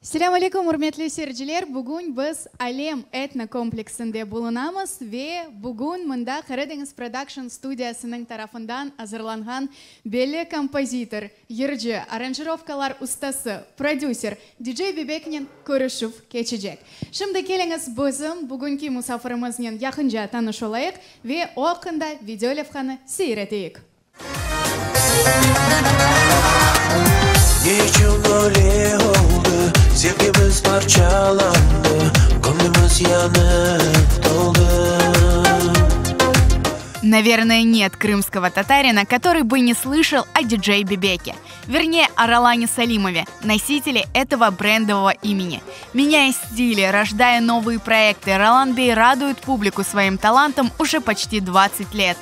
Assalamu alaikum, hurmatli seyirciler. Bugün biz Alem etno kompleksinde bulunamız ve bugün mında Karadeniz Production Studiyasının tarafından hazırlanan belli kompozitör, yırcı, aranjirovkalar ustası, prodüser DJ Bebek'nin görüşüp geçecek. Şimdi geliniz bizim bugünkü misafirimizinle yakınca tanışalayık ve o hakkında video levhanı seyredeyik. Sevgimiz parçalandı, gönlümüz yanıp doldu. Наверное, нет крымского татарина, который бы не слышал о диджей Бебеке. Вернее, о Ролане Салимове, носителе этого брендового имени. Меняя стили, рождая новые проекты, Ролан Бей радует публику своим талантом уже почти 20 лет.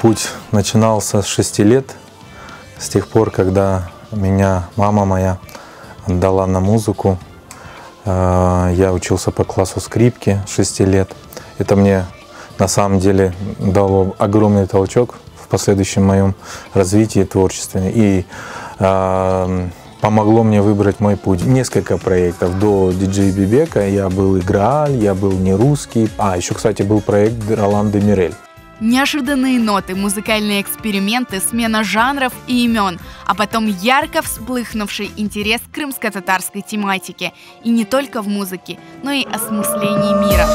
Путь начинался с 6 лет, с тех пор, когда меня мама моя отдала на музыку. Я учился по классу скрипки с 6 лет. Это мне на самом деле дало огромный толчок в последующем моем развитии творчественном и помогло мне выбрать мой путь. Несколько проектов до диджей Бебека. Я был Играаль, я был Нерусский. Еще, кстати, был проект Ролан де Мирель. Неожиданные ноты, музыкальные эксперименты, смена жанров и имен, а потом ярко вспыхнувший интерес к крымско-татарской тематике. И не только в музыке, но и осмыслении мира.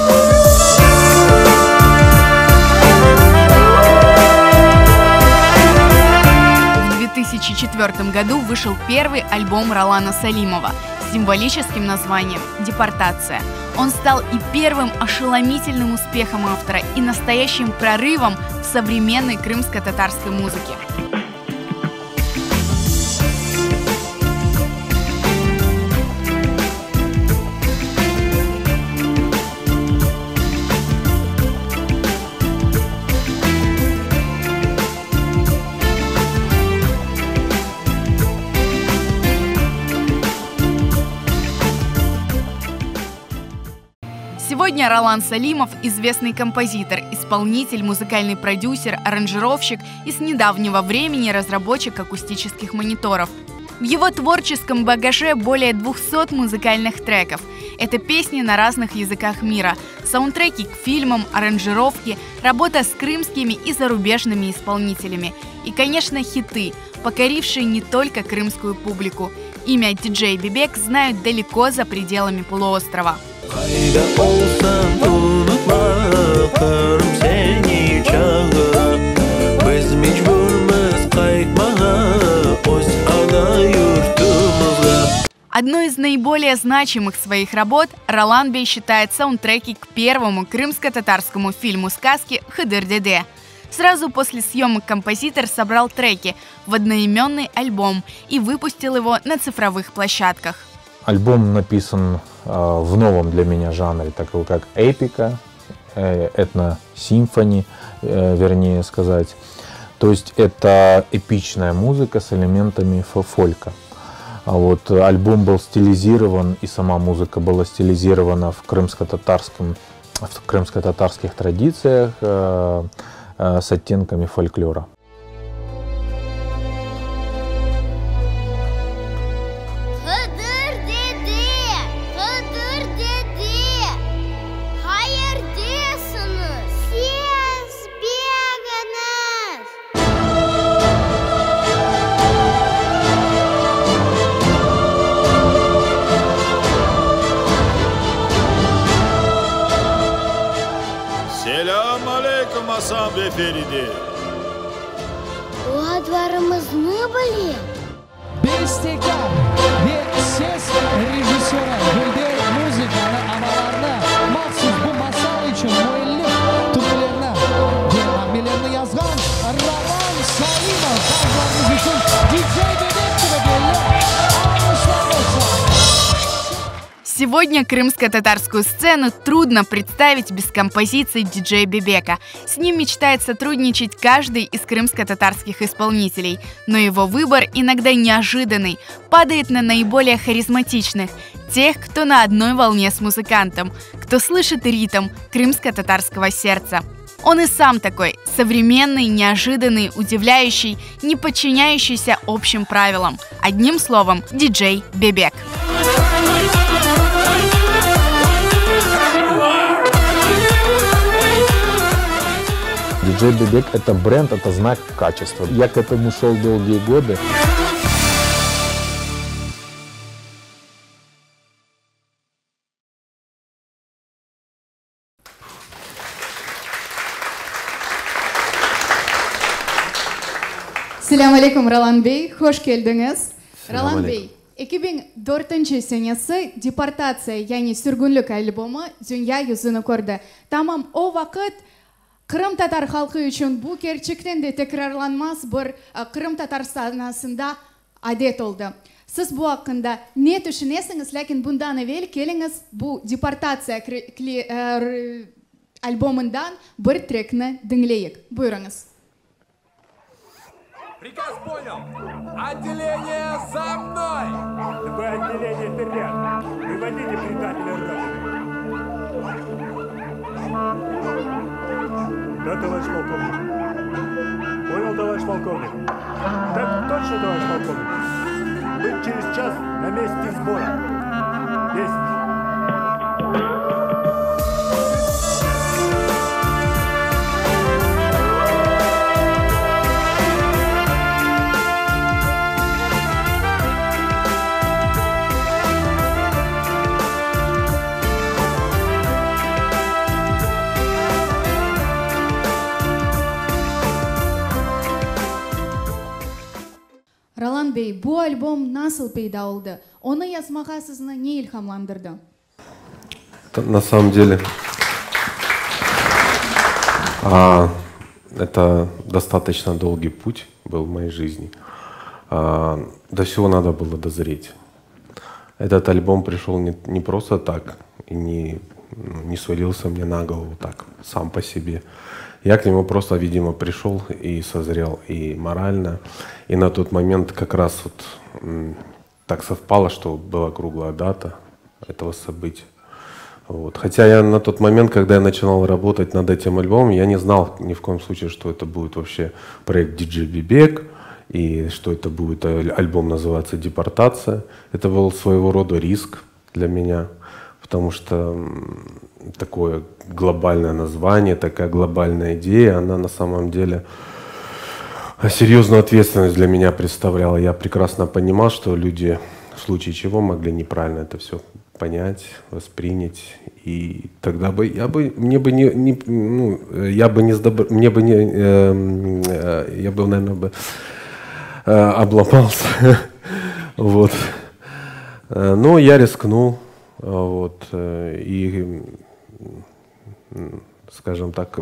В 2004 году вышел первый альбом Ролана Салимова с символическим названием «Депортация». Он стал и первым ошеломительным успехом автора, и настоящим прорывом в современной крымско-татарской музыке. Сегодня Ролан Салимов – известный композитор, исполнитель, музыкальный продюсер, аранжировщик и с недавнего времени разработчик акустических мониторов. В его творческом багаже более 200 музыкальных треков. Это песни на разных языках мира, саундтреки к фильмам, аранжировки, работа с крымскими и зарубежными исполнителями. И, конечно, хиты, покорившие не только крымскую публику. Имя диджей Бебек знают далеко за пределами полуострова. Kayda olsam unutma, karım seni çağır. Biz mecburmuz kaytmağa, öz ana yurtumuzga. Одной из наиболее значимых своих работ Ролан Бей считает саундтреки к первому крымско-татарскому фильму сказки «Хыдыр-Деде». Сразу после съемок композитор собрал треки в одноименный альбом и выпустил его на цифровых площадках. Альбом написан в новом для меня жанре, такой как эпика, этно-симфони, вернее сказать. То есть это эпичная музыка с элементами фолька. Вот альбом был стилизирован, и сама музыка была стилизирована в крымско-татарских традициях с оттенками фольклора. Selam aleyküm Hasan ve Feride. O adlarımız ne были? Bestekar ve ses rejissörü Gülder Muzika'nın analarına mahsus bu masal için müellif türlerine ve amelerini yazgan Rolан Салимов bazılarınız için DJ Bebek gibi belli. Almışlar olsun. Сегодня крымско-татарскую сцену трудно представить без композиций диджея Бебека. С ним мечтает сотрудничать каждый из крымско-татарских исполнителей. Но его выбор иногда неожиданный, падает на наиболее харизматичных, тех, кто на одной волне с музыкантом, кто слышит ритм крымско-татарского сердца. Он и сам такой, современный, неожиданный, удивляющий, не подчиняющийся общим правилам. Одним словом, диджей Бебек. Диджей Бебек — это бренд, это знак качества. Я к этому шел долгие годы. Selam aleyküm Roland Bey, hoş geldiniz. Roland Bey, 2004 senesi Deportatsiya, ya'ni surgunlik albomi dunyo yuzini ko'rdi. Tamam, o vaqt Qrim tatar xalqi uchun bu gerçekten de tekrarlanmaz bir Qrim tatar sanasında adet oldu. Siz bu hakkında ne düşünüyorsunuz? Lakin bundan evvel keliniz bu Deportatsiya albomundan bir trackni dinleyik. Buyurunuz. Приказ понял. Отделение за мной. Вы отделение вперед. Выводите предателя Родины. Да, товарищ полковник. Понял, товарищ полковник. Так точно, товарищ полковник. Быть через час на месте сбора. Есть. Roland Bey, bu albom nasıl peyda oldu? Onu yazmağa sizni ne ilhamlandırdı? На самом деле, это достаточно долгий путь был в моей жизни. До всего надо было дозреть. Этот альбом пришел не просто так и не свалился мне на голову так, сам по себе. Я к нему просто, видимо, пришел и созрел и морально. И на тот момент как раз вот так совпало, что была круглая дата этого события. Вот. Хотя я на тот момент, когда я начинал работать над этим альбомом, я не знал ни в коем случае, что это будет вообще проект диджей Бебек, и что это будет альбом называться «Депортация». Это был своего рода риск для меня, потому что такое глобальное название, такая глобальная идея, она на самом деле серьезную ответственность для меня представляла. Я прекрасно понимал, что люди в случае чего могли неправильно это все понять, воспринять, и тогда бы я бы, наверное, обломался, вот. Но я рискнул, вот, и, скажем так,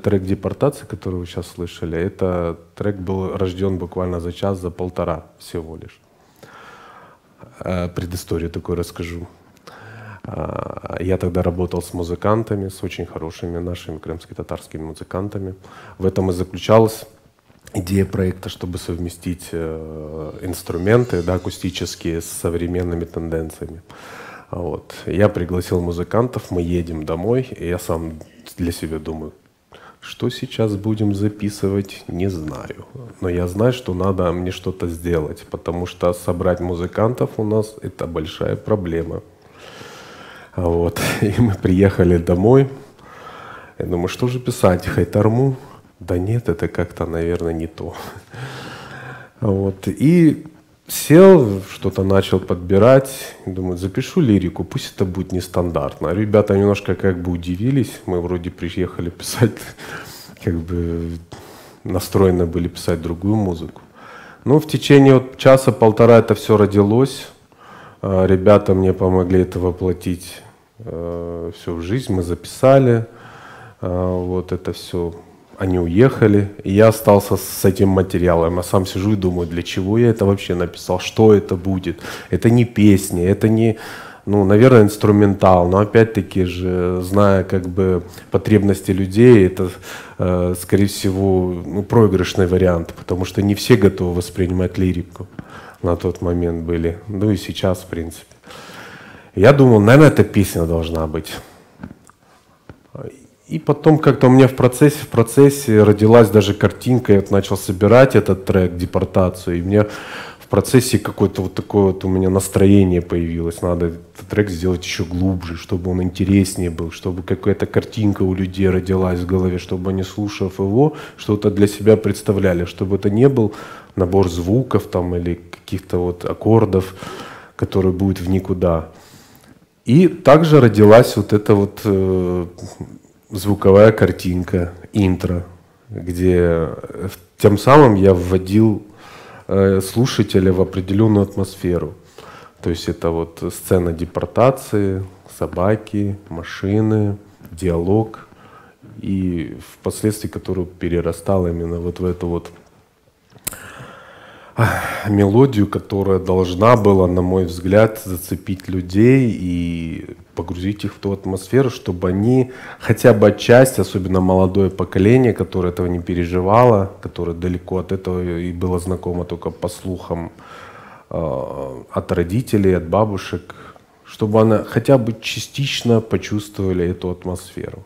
трек «Депортация», который вы сейчас слышали, это трек был рожден буквально за час, за полтора всего лишь. Предысторию такую расскажу. Я тогда работал с музыкантами, с очень хорошими нашими крымско-татарскими музыкантами. В этом и заключалась идея проекта, чтобы совместить инструменты, да, акустические, с современными тенденциями. Вот. Я пригласил музыкантов, мы едем домой, и я сам для себя думаю, что сейчас будем записывать, не знаю. Но я знаю, что надо мне что-то сделать, потому что собрать музыкантов у нас — это большая проблема. Вот. И мы приехали домой. Я думаю, что же писать? Хайтарму? Да нет, это как-то, наверное, не то. Вот. И сел, что-то начал подбирать. Думаю, запишу лирику, пусть это будет нестандартно. Ребята немножко как бы удивились. Мы вроде приехали писать, как бы настроены были писать другую музыку. Но в течение вот часа-полтора это все родилось. Ребята мне помогли это воплотить все в жизнь. Мы записали вот это все. Они уехали, и я остался с этим материалом. Я сам сижу и думаю, для чего я это вообще написал, что это будет. Это не песни, это не ну, наверное, инструментал, но опять-таки же, зная как бы потребности людей, это, скорее всего, ну, проигрышный вариант, потому что не все готовы воспринимать лирику на тот момент были, ну и сейчас, в принципе. Я думал, наверное, эта песня должна быть. И потом как-то у меня в процессе родилась даже картинка, я вот начал собирать этот трек «Депортацию», и мне в процессе какое-то вот такое вот у меня настроение появилось. Надо этот трек сделать еще глубже, чтобы он интереснее был, чтобы какая-то картинка у людей родилась в голове, чтобы они, слушав его, что-то для себя представляли, чтобы это не был набор звуков там или каких-то вот аккордов, который будет в никуда. И также родилась вот эта вот звуковая картинка, интро, где тем самым я вводил слушателя в определенную атмосферу. То есть это вот сцена депортации, собаки, машины, диалог, и впоследствии который перерастал именно вот в эту вот мелодию, которая должна была, на мой взгляд, зацепить людей и погрузить их в ту атмосферу, чтобы они хотя бы отчасти, особенно молодое поколение, которое этого не переживало, которое далеко от этого и было знакомо только по слухам от родителей, от бабушек, чтобы они хотя бы частично почувствовали эту атмосферу.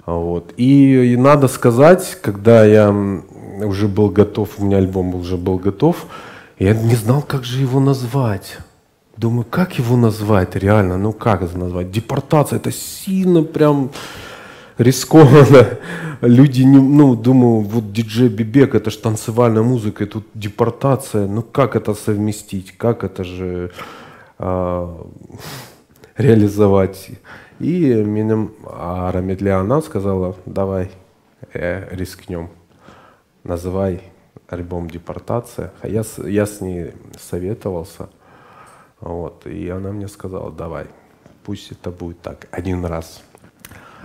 Вот. И надо сказать, когда я уже был готов, у меня альбом уже был готов, я не знал, как же его назвать. Думаю, как его назвать реально? Ну как это назвать? Депортация, это сильно прям рискованно. Люди, не, ну, думаю, вот диджей Бибек, это же танцевальная музыка, и тут депортация. Ну как это совместить? Как это же реализовать? И меня Рамедлиана сказала, давай рискнем, называй альбом «Депортация». Я с ней советовался, вот, и она мне сказала, давай, пусть это будет так, один раз,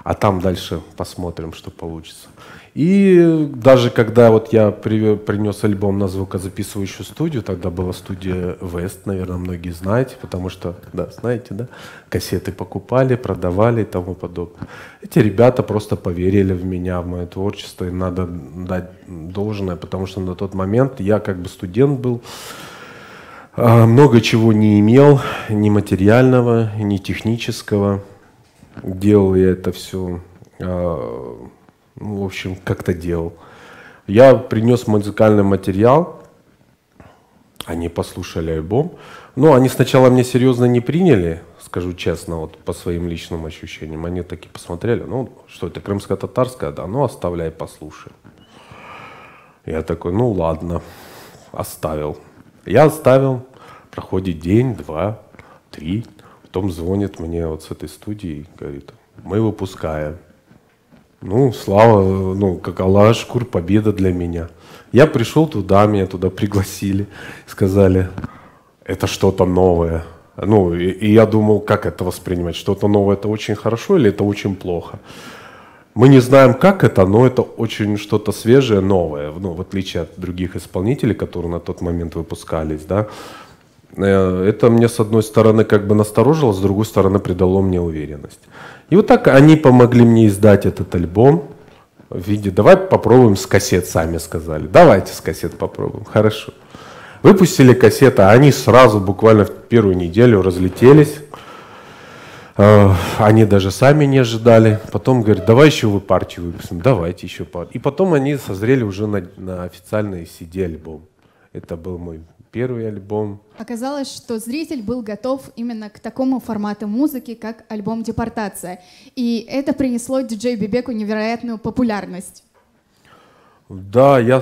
а там дальше посмотрим, что получится. И даже когда вот я принес альбом на звукозаписывающую студию, тогда была студия West, наверное, многие знаете, потому что, да, знаете, да, кассеты покупали, продавали и тому подобное. Эти ребята просто поверили в меня, в мое творчество, и надо дать должное, потому что на тот момент я как бы студент был, много чего не имел, ни материального, ни технического. Делал я это все... в общем, как-то делал. Я принес музыкальный материал, они послушали альбом, но они сначала меня серьезно не приняли, скажу честно, вот по своим личным ощущениям. Они такие посмотрели, ну, что это, крымско-татарская, да, ну, оставляй, послушай. Я такой, ну, ладно, оставил. Я оставил, проходит день, два, три, потом звонит мне вот с этой студии и говорит, мы выпускаем. Ну, слава, ну, как Аллах шкур, победа для меня. Я пришел туда, меня туда пригласили, сказали, это что-то новое. Ну, и я думал, как это воспринимать, что-то новое, это очень хорошо или это очень плохо. Мы не знаем, как это, но это очень что-то свежее, новое, ну, в отличие от других исполнителей, которые на тот момент выпускались, да. Это мне, с одной стороны, как бы насторожило, с другой стороны, придало мне уверенность. И вот так они помогли мне издать этот альбом в виде, давай попробуем с кассет, сами сказали. Давайте с кассет попробуем, хорошо. Выпустили кассеты, а они сразу, буквально в первую неделю разлетелись. Они даже сами не ожидали. Потом говорят, давай еще вы партию выпустим, давайте еще партию. И потом они созрели уже на официальный CD-альбом. Это был мой первый альбом. Оказалось, что зритель был готов именно к такому формату музыки, как альбом «Депортация». И это принесло диджею Бибеку невероятную популярность. Да, я,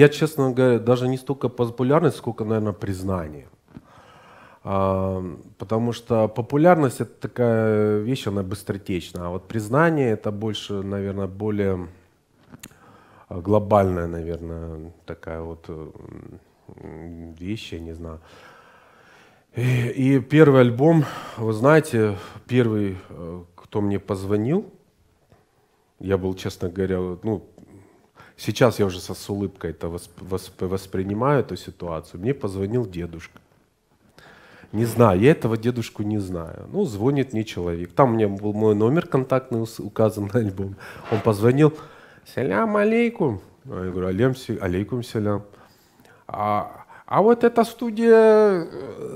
честно говоря, даже не столько популярность, сколько, наверное, признание. Потому что популярность — это такая вещь, она быстротечна. А вот признание — это больше, наверное, более глобальная, наверное, такая вот вещи, я не знаю. И первый альбом, вы знаете, первый, кто мне позвонил, я был, честно говоря, ну, сейчас я уже с улыбкой это воспринимаю, эту ситуацию. Мне позвонил дедушка. Не знаю, я этого дедушку не знаю. Ну, звонит мне человек. Там у меня был мой номер контактный указан на альбом. Он позвонил. Салям алейкум. Я говорю, алейкум салям. А вот эта студия,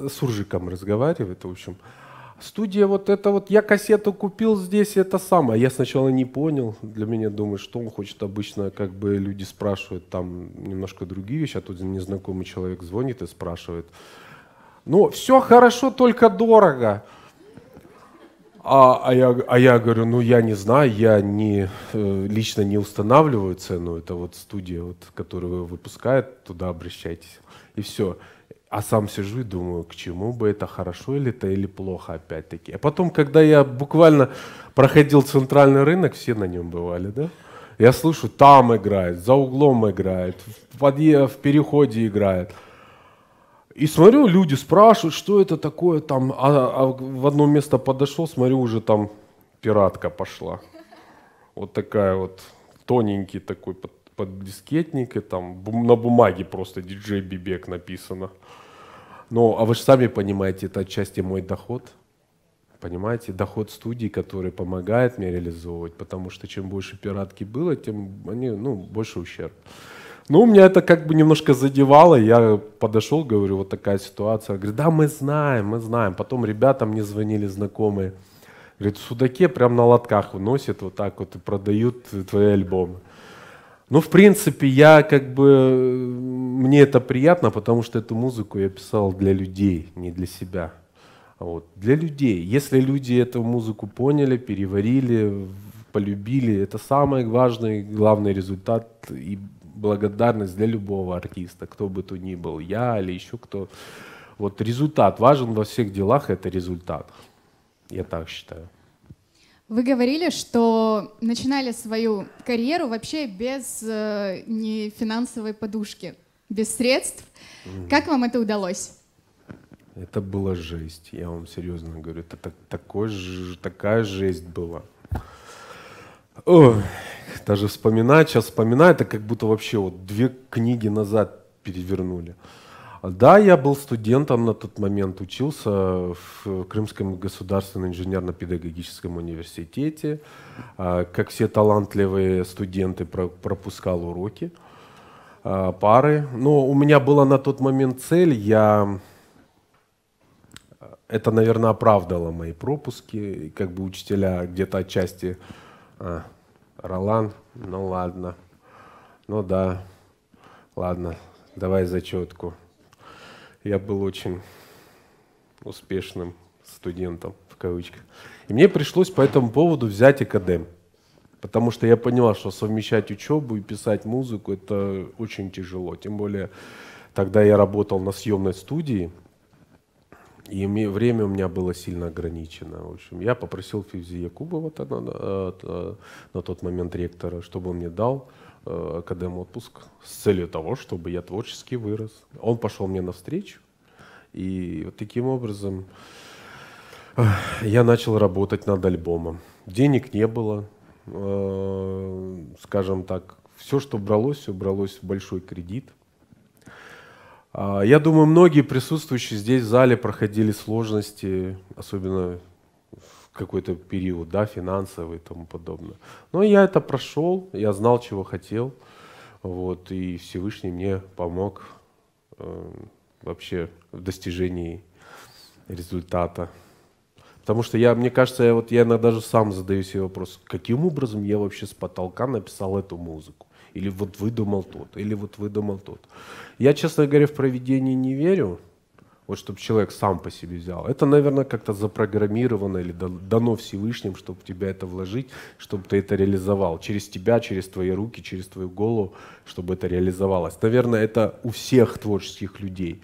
с Суржиком разговаривает, в общем. Студия вот это вот, я кассету купил здесь, это самое. Я сначала не понял, для меня думаю, что он хочет. Обычно как бы люди спрашивают там немножко другие вещи, а тут незнакомый человек звонит и спрашивает. Ну, все хорошо, только дорого. Я говорю, ну я не знаю, я лично не устанавливаю цену, это вот студия, вот, которую выпускает, туда обращайтесь. И все. А сам сижу и думаю, к чему бы это, хорошо или плохо опять-таки. А потом, когда я буквально проходил центральный рынок, все на нем бывали, да? Я слышу, там играет, за углом играет, в переходе играет. И смотрю, люди спрашивают, что это такое там. В одно место подошел, смотрю, уже там пиратка пошла. Вот такая вот, тоненький такой поддискетник, и там на бумаге просто диджей Бибек написано. Ну, а вы же сами понимаете, это отчасти мой доход. Понимаете, доход студии, который помогает мне реализовывать, потому что чем больше пиратки было, тем они, больше ущерб. Ну, меня это как бы немножко задевало, я подошел, говорю, вот такая ситуация. Говорит, да, мы знаем. Потом ребята мне звонили знакомые. Говорит, в Судаке прям на лотках выносят вот так вот и продают твои альбомы. Ну, в принципе, мне это приятно, потому что эту музыку я писал для людей, не для себя. Вот. Для людей. Если люди эту музыку поняли, переварили, полюбили, это самый важный, главный результат и благодарность для любого артиста, кто бы то ни был, я или еще кто. Вот результат важен во всех делах, это результат. Я так считаю. Вы говорили, что начинали свою карьеру вообще без не финансовой подушки, без средств. Как вам это удалось? Это была жесть, я вам серьезно говорю. Это такая жесть была. Ой, даже сейчас вспоминаю, это как будто вообще вот 2 книги назад перевернули. Да, я был студентом на тот момент, учился в Крымском государственном инженерно-педагогическом университете. Как все талантливые студенты, пропускал уроки, пары. Но у меня была на тот момент цель, это, наверное, оправдало мои пропуски, как бы учителя где-то отчасти... Ролан, ну ладно, ну да, ладно, давай зачетку. Я был очень успешным студентом, в кавычках. И мне пришлось по этому поводу взять академ, потому что я понял, что совмещать учебу и писать музыку — это очень тяжело. Тем более тогда я работал на съемной студии, и время у меня было сильно ограничено. В общем, я попросил Фивзи Якубова на тот момент ректора, чтобы он мне дал академ отпуск с целью того, чтобы я творчески вырос. Он пошел мне навстречу, и вот таким образом я начал работать над альбомом. Денег не было, скажем так, все бралось в большой кредит. Я думаю, многие присутствующие здесь в зале проходили сложности, особенно в какой-то период, да, финансовый и тому подобное. Но я это прошел, я знал, чего хотел, вот, и Всевышний мне помог вообще в достижении результата. Потому что мне кажется, я иногда даже сам задаю себе вопрос, каким образом я вообще с потолка написал эту музыку? Или вот выдумал тот, или вот выдумал тот. Я, честно говоря, в провидение не верю, вот чтобы человек сам по себе взял. Это, наверное, как-то запрограммировано или дано Всевышним, чтобы в тебя это вложить, чтобы ты это реализовал. Через тебя, через твои руки, через твою голову, чтобы это реализовалось. Наверное, это у всех творческих людей.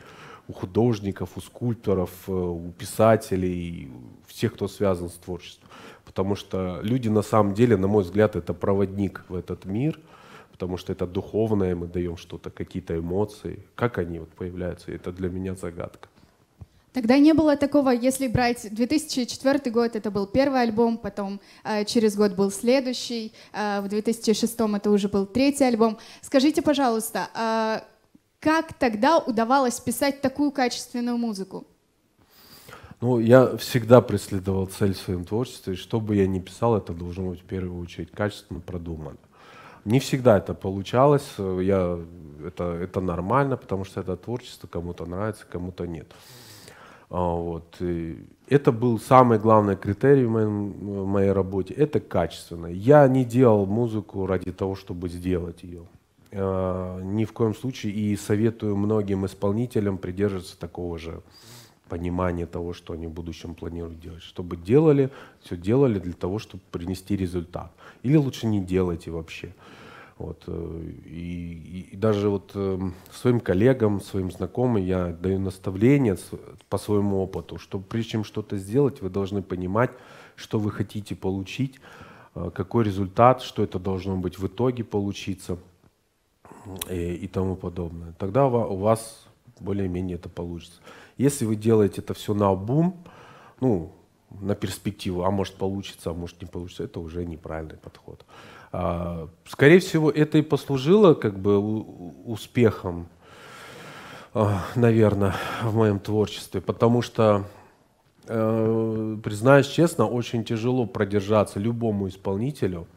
У художников, у скульпторов, у писателей, всех, кто связан с творчеством. Потому что люди, на самом деле, на мой взгляд, это проводник в этот мир, потому что это духовное, мы даем что-то, какие-то эмоции. Как они вот появляются, это для меня загадка. Тогда не было такого, если брать 2004 год, это был первый альбом, потом через год был следующий, в 2006 это уже был 3-й альбом. Скажите, пожалуйста, как тогда удавалось писать такую качественную музыку? Ну, я всегда преследовал цель в своем творчестве, и что бы я ни писал, это должно быть в первую очередь качественно продумано. Не всегда это получалось, это нормально, потому что это творчество, кому-то нравится, кому-то нет. Вот. И это был самый главный критерий в моей работе, это качественно. Я не делал музыку ради того, чтобы сделать ее. Ни в коем случае, и советую многим исполнителям придерживаться такого же понимания того, что они в будущем планируют делать. Чтобы делали, все делали для того, чтобы принести результат. Или лучше не делайте вообще. Вот. И даже вот своим коллегам, своим знакомым я даю наставления по своему опыту, что прежде чем что-то сделать, вы должны понимать, что вы хотите получить, какой результат, что это должно быть в итоге получиться и тому подобное. Тогда у вас более-менее это получится. Если вы делаете это все наобум, ну, на перспективу, а может получится, а может не получится, это уже неправильный подход. Скорее всего, это и послужило как бы успехом, наверное, в моем творчестве, потому что, признаюсь честно, очень тяжело продержаться любому исполнителю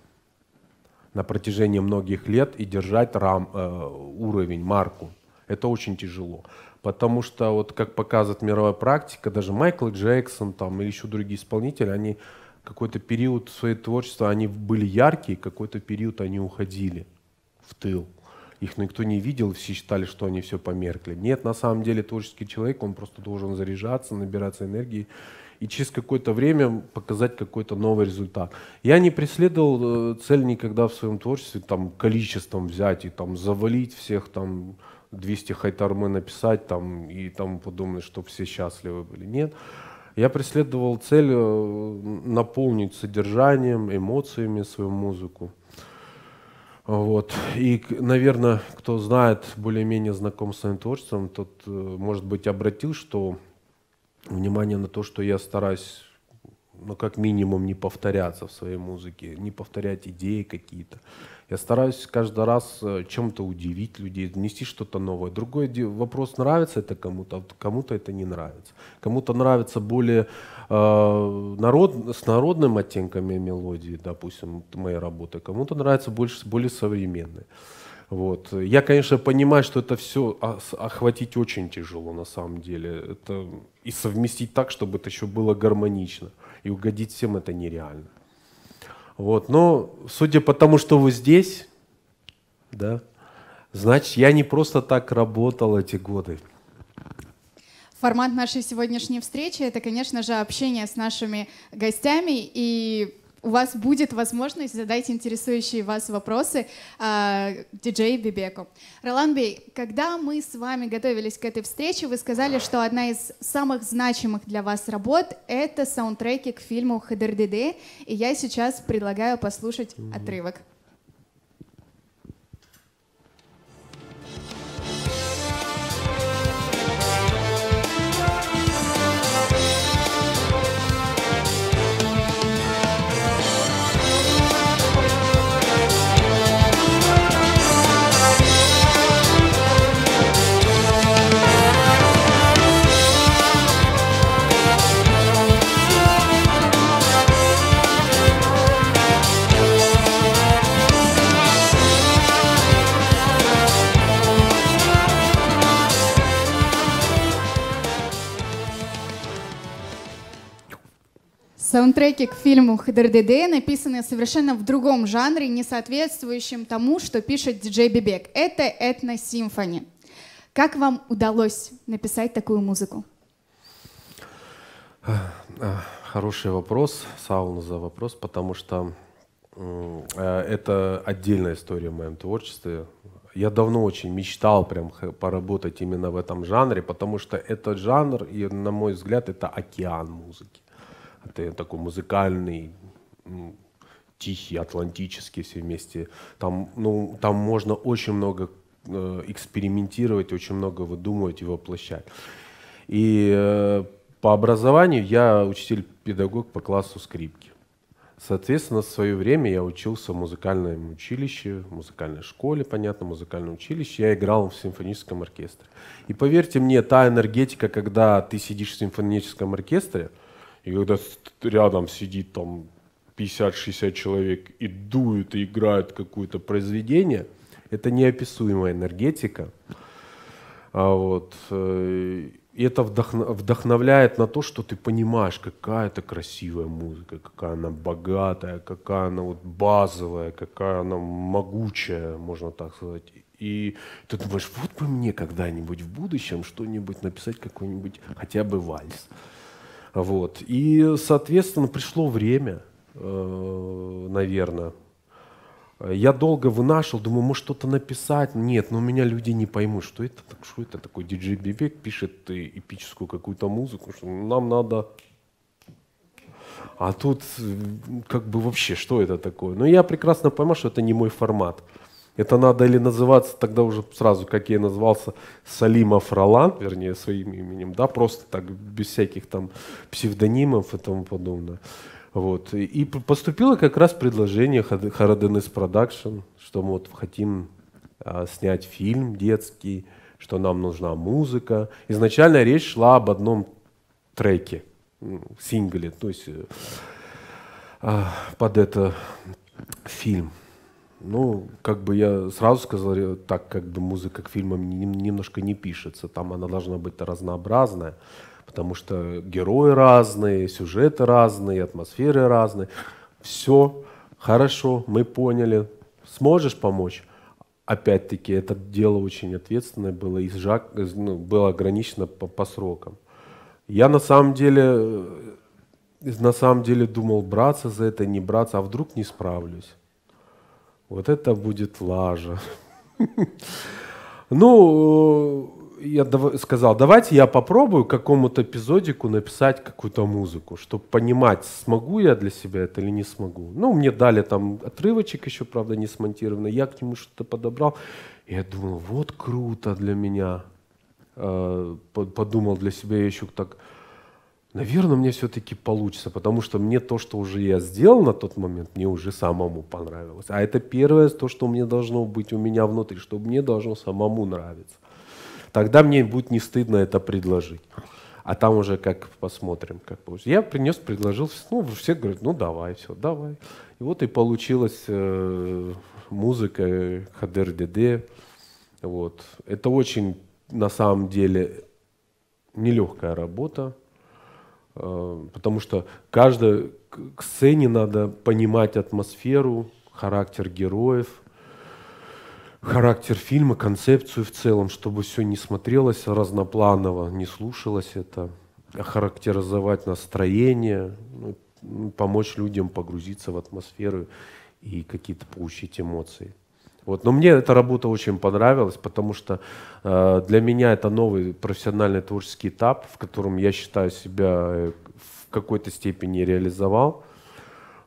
на протяжении многих лет и держать уровень, марку. Это очень тяжело. Потому что, вот, как показывает мировая практика, даже Майкл Джексон там, или еще другие исполнители, они какой-то период своего творчества, они были яркие, какой-то период они уходили в тыл. Их никто не видел, все считали, что они все померкли. Нет, на самом деле творческий человек, он просто должен заряжаться, набираться энергии и через какое-то время показать какой-то новый результат. Я не преследовал цель никогда в своем творчестве там, количеством взять и там, завалить всех, там, 200 хайтармы написать там, и тому подобное, чтобы все счастливы были. Нет. Я преследовал цель наполнить содержанием, эмоциями свою музыку. Вот. И, наверное, кто знает, более-менее знаком с своим творчеством, тот, может быть, обратил, что внимание на то, что я стараюсь, ну, как минимум, не повторяться в своей музыке, не повторять идеи какие-то. Я стараюсь каждый раз чем-то удивить людей, внести что-то новое. Другой вопрос, нравится это кому-то, а кому-то это не нравится. Кому-то нравится более с народными оттенками мелодии, допустим, моей работы, кому-то нравится более современные. Вот. Я, конечно, понимаю, что это все охватить очень тяжело на самом деле. Это и совместить так, чтобы это еще было гармонично. И угодить всем это нереально. Вот. Но судя по тому, что вы здесь, да, значит, я не просто так работал эти годы. Формат нашей сегодняшней встречи — это, конечно же, общение с нашими гостями, и у вас будет возможность задать интересующие вас вопросы диджею Бебеку. Ролан Бей, когда мы с вами готовились к этой встрече, вы сказали, что одна из самых значимых для вас работ — это саундтреки к фильму «Хыдырдыды», и я сейчас предлагаю послушать отрывок. Саундтреки к фильму «Хыдырдыды» написаны совершенно в другом жанре, не соответствующем тому, что пишет диджей Бебек. Это этно-симфони. Как вам удалось написать такую музыку? Хороший вопрос, Сауна, за вопрос, потому что это отдельная история в моем творчестве. Я давно очень мечтал прям поработать именно в этом жанре, потому что этот жанр, и, на мой взгляд, это океан музыки. Это такой музыкальный, тихий, атлантический все вместе. Там можно очень много экспериментировать, очень много выдумывать и воплощать. И по образованию я учитель-педагог по классу скрипки. Соответственно, в свое время я учился в музыкальном училище, в музыкальной школе, понятно, музыкальном училище. Я играл в симфоническом оркестре. И поверьте мне, та энергетика, когда ты сидишь в симфоническом оркестре, и когда рядом сидит там 50-60 человек и дуют, и играют какое-то произведение, это неописуемая энергетика. И это вдохновляет на то, что ты понимаешь, какая это красивая музыка, какая она богатая, какая она вот базовая, какая она могучая, можно так сказать. И ты думаешь, вот бы мне когда-нибудь в будущем что-нибудь написать, какой-нибудь хотя бы вальс. Вот. И, соответственно, пришло время, наверное. Я долго вынашивал, думаю, может что-то написать. Нет, но меня люди не поймут, что это такой диджей Бибек пишет эпическую какую-то музыку, что нам надо... А тут как бы вообще, что это такое? Но я прекрасно понимаю, что это не мой формат. Это надо или называться тогда уже сразу, как я назвался, Салимов Ролан, вернее, своим именем, да, просто так, без всяких там псевдонимов и тому подобное. Вот. И поступило как раз предложение Хараденис Продакшн, что мы вот хотим снять фильм детский, что нам нужна музыка. Изначально речь шла об одном треке, сингле, то есть под это фильм. Ну, как бы я сразу сказал, так как бы музыка к фильмам немножко не пишется, там она должна быть разнообразная. Потому что герои разные, сюжеты разные, атмосферы разные. Все хорошо, мы поняли. Сможешь помочь? Опять-таки, это дело очень ответственное было, и было ограничено по срокам. Я на самом деле думал, браться за это, не браться, а вдруг не справлюсь. Вот это будет лажа. Ну... Я сказал, давайте я попробую какому-то эпизодику написать какую-то музыку, чтобы понимать, смогу я для себя это или не смогу. Ну, мне дали там отрывочек еще, правда, не смонтированный, я к нему что-то подобрал. И я думал, вот круто для меня. Подумал для себя, я еще так, наверное, мне все-таки получится, потому что мне то, что уже я сделал на тот момент, мне уже самому понравилось. А это первое, то, что мне должно быть у меня внутри, что мне должно самому нравиться. Тогда мне будет не стыдно это предложить. А там уже как посмотрим, как получится. Я принес, предложил, ну, все говорят, ну давай, все, давай. И вот и получилась музыка Хадер Деде. Вот. Это очень, на самом деле, нелегкая работа, потому что к сцене надо понимать атмосферу, характер героев, характер фильма, концепцию в целом, чтобы все не смотрелось разнопланово, не слушалось это, охарактеризовать настроение, помочь людям погрузиться в атмосферу и какие-то получить эмоции. Вот. Но мне эта работа очень понравилась, потому что для меня это новый профессиональный творческий этап, в котором я считаю себя в какой-то степени реализовал.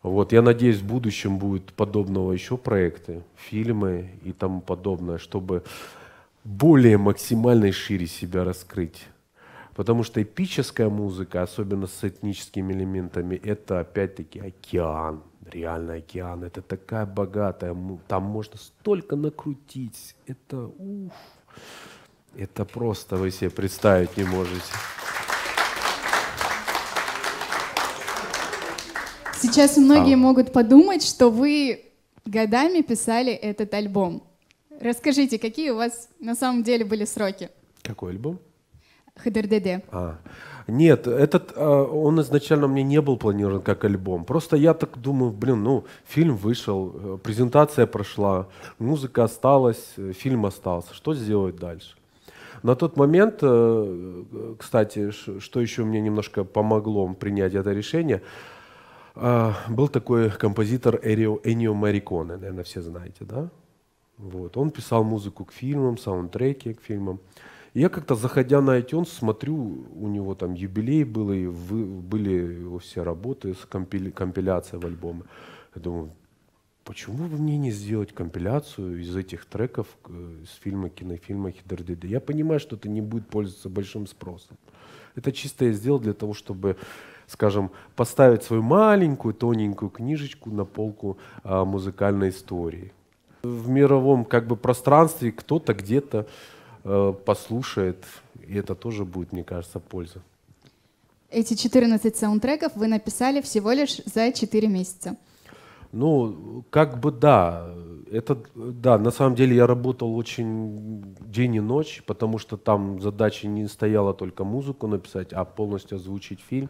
Вот, я надеюсь, в будущем будут подобного еще проекты, фильмы и тому подобное, чтобы более максимально и шире себя раскрыть. Потому что эпическая музыка, особенно с этническими элементами, это опять-таки океан, реально океан. Это такая богатая, там можно столько накрутить. Это просто вы себе представить не можете. Сейчас многие могут подумать, что вы годами писали этот альбом. Расскажите, какие у вас на самом деле были сроки? Какой альбом? Хадер Деде. Нет, он изначально мне не был планирован как альбом. Просто я так думаю, фильм вышел, презентация прошла, музыка осталась, фильм остался. Что сделать дальше? На тот момент, кстати, что еще мне немножко помогло принять это решение, был такой композитор Эннио Морриконе, наверное, все знаете, да? Вот. Он писал музыку к фильмам, саундтреки к фильмам. И я как-то, заходя на iTunes, смотрю, у него там юбилей был, и были его все работы с компиляцией в альбомы. Я думаю, почему бы мне не сделать компиляцию из этих треков с кинофильма Хадер Деде? Я понимаю, что это не будет пользоваться большим спросом. Это чисто я сделал для того, чтобы скажем, поставить свою маленькую, тоненькую книжечку на полку музыкальной истории. В мировом как бы пространстве кто-то где-то послушает, и это тоже будет, мне кажется, польза. Эти 14 саундтреков вы написали всего лишь за 4 месяца. Ну, как бы да. Это, да, на самом деле я работал очень день и ночь, потому что там задача не стояла только музыку написать, а полностью озвучить фильм.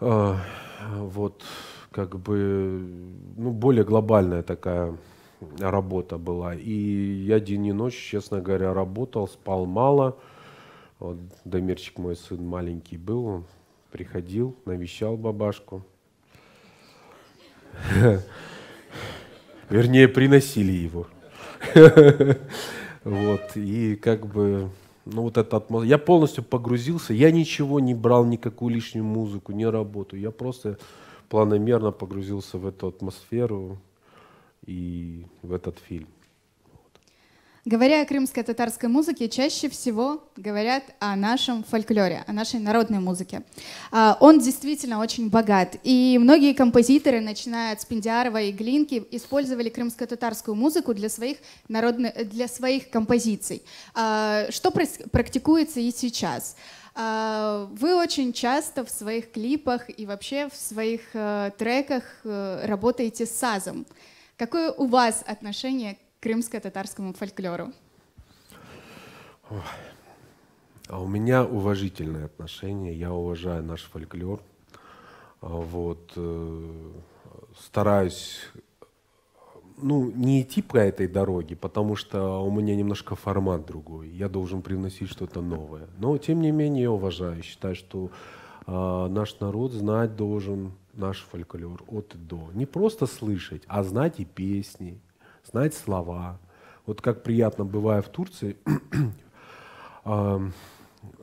Вот, как бы, ну, более глобальная такая работа была. И я день и ночь, честно говоря, работал, спал мало. Вот Дамирчик, мой сын маленький был, он приходил, навещал бабашку. Вернее, приносили его. Вот, и как бы, ну вот эта атмосфера. Я полностью погрузился, я ничего не брал, никакую лишнюю музыку, не работу. Я просто планомерно погрузился в эту атмосферу и в этот фильм. Говоря о крымско-татарской музыке, чаще всего говорят о нашем фольклоре, о нашей народной музыке. Он действительно очень богат. И многие композиторы, начиная от Спендиарова и Глинки, использовали крымско-татарскую музыку для своих композиций, что практикуется и сейчас. Вы очень часто в своих клипах и вообще в своих треках работаете с сазом. Какое у вас отношение к крымско-татарскому фольклору? А у меня уважительное отношение, я уважаю наш фольклор. Вот, стараюсь, ну, не идти по этой дороге, потому что у меня немножко формат другой, я должен привносить что-то новое. Но, тем не менее, я уважаю, считаю, что наш народ знать должен наш фольклор от и до. Не просто слышать, а знать и песни, знать слова. Вот как приятно, бывая в Турции,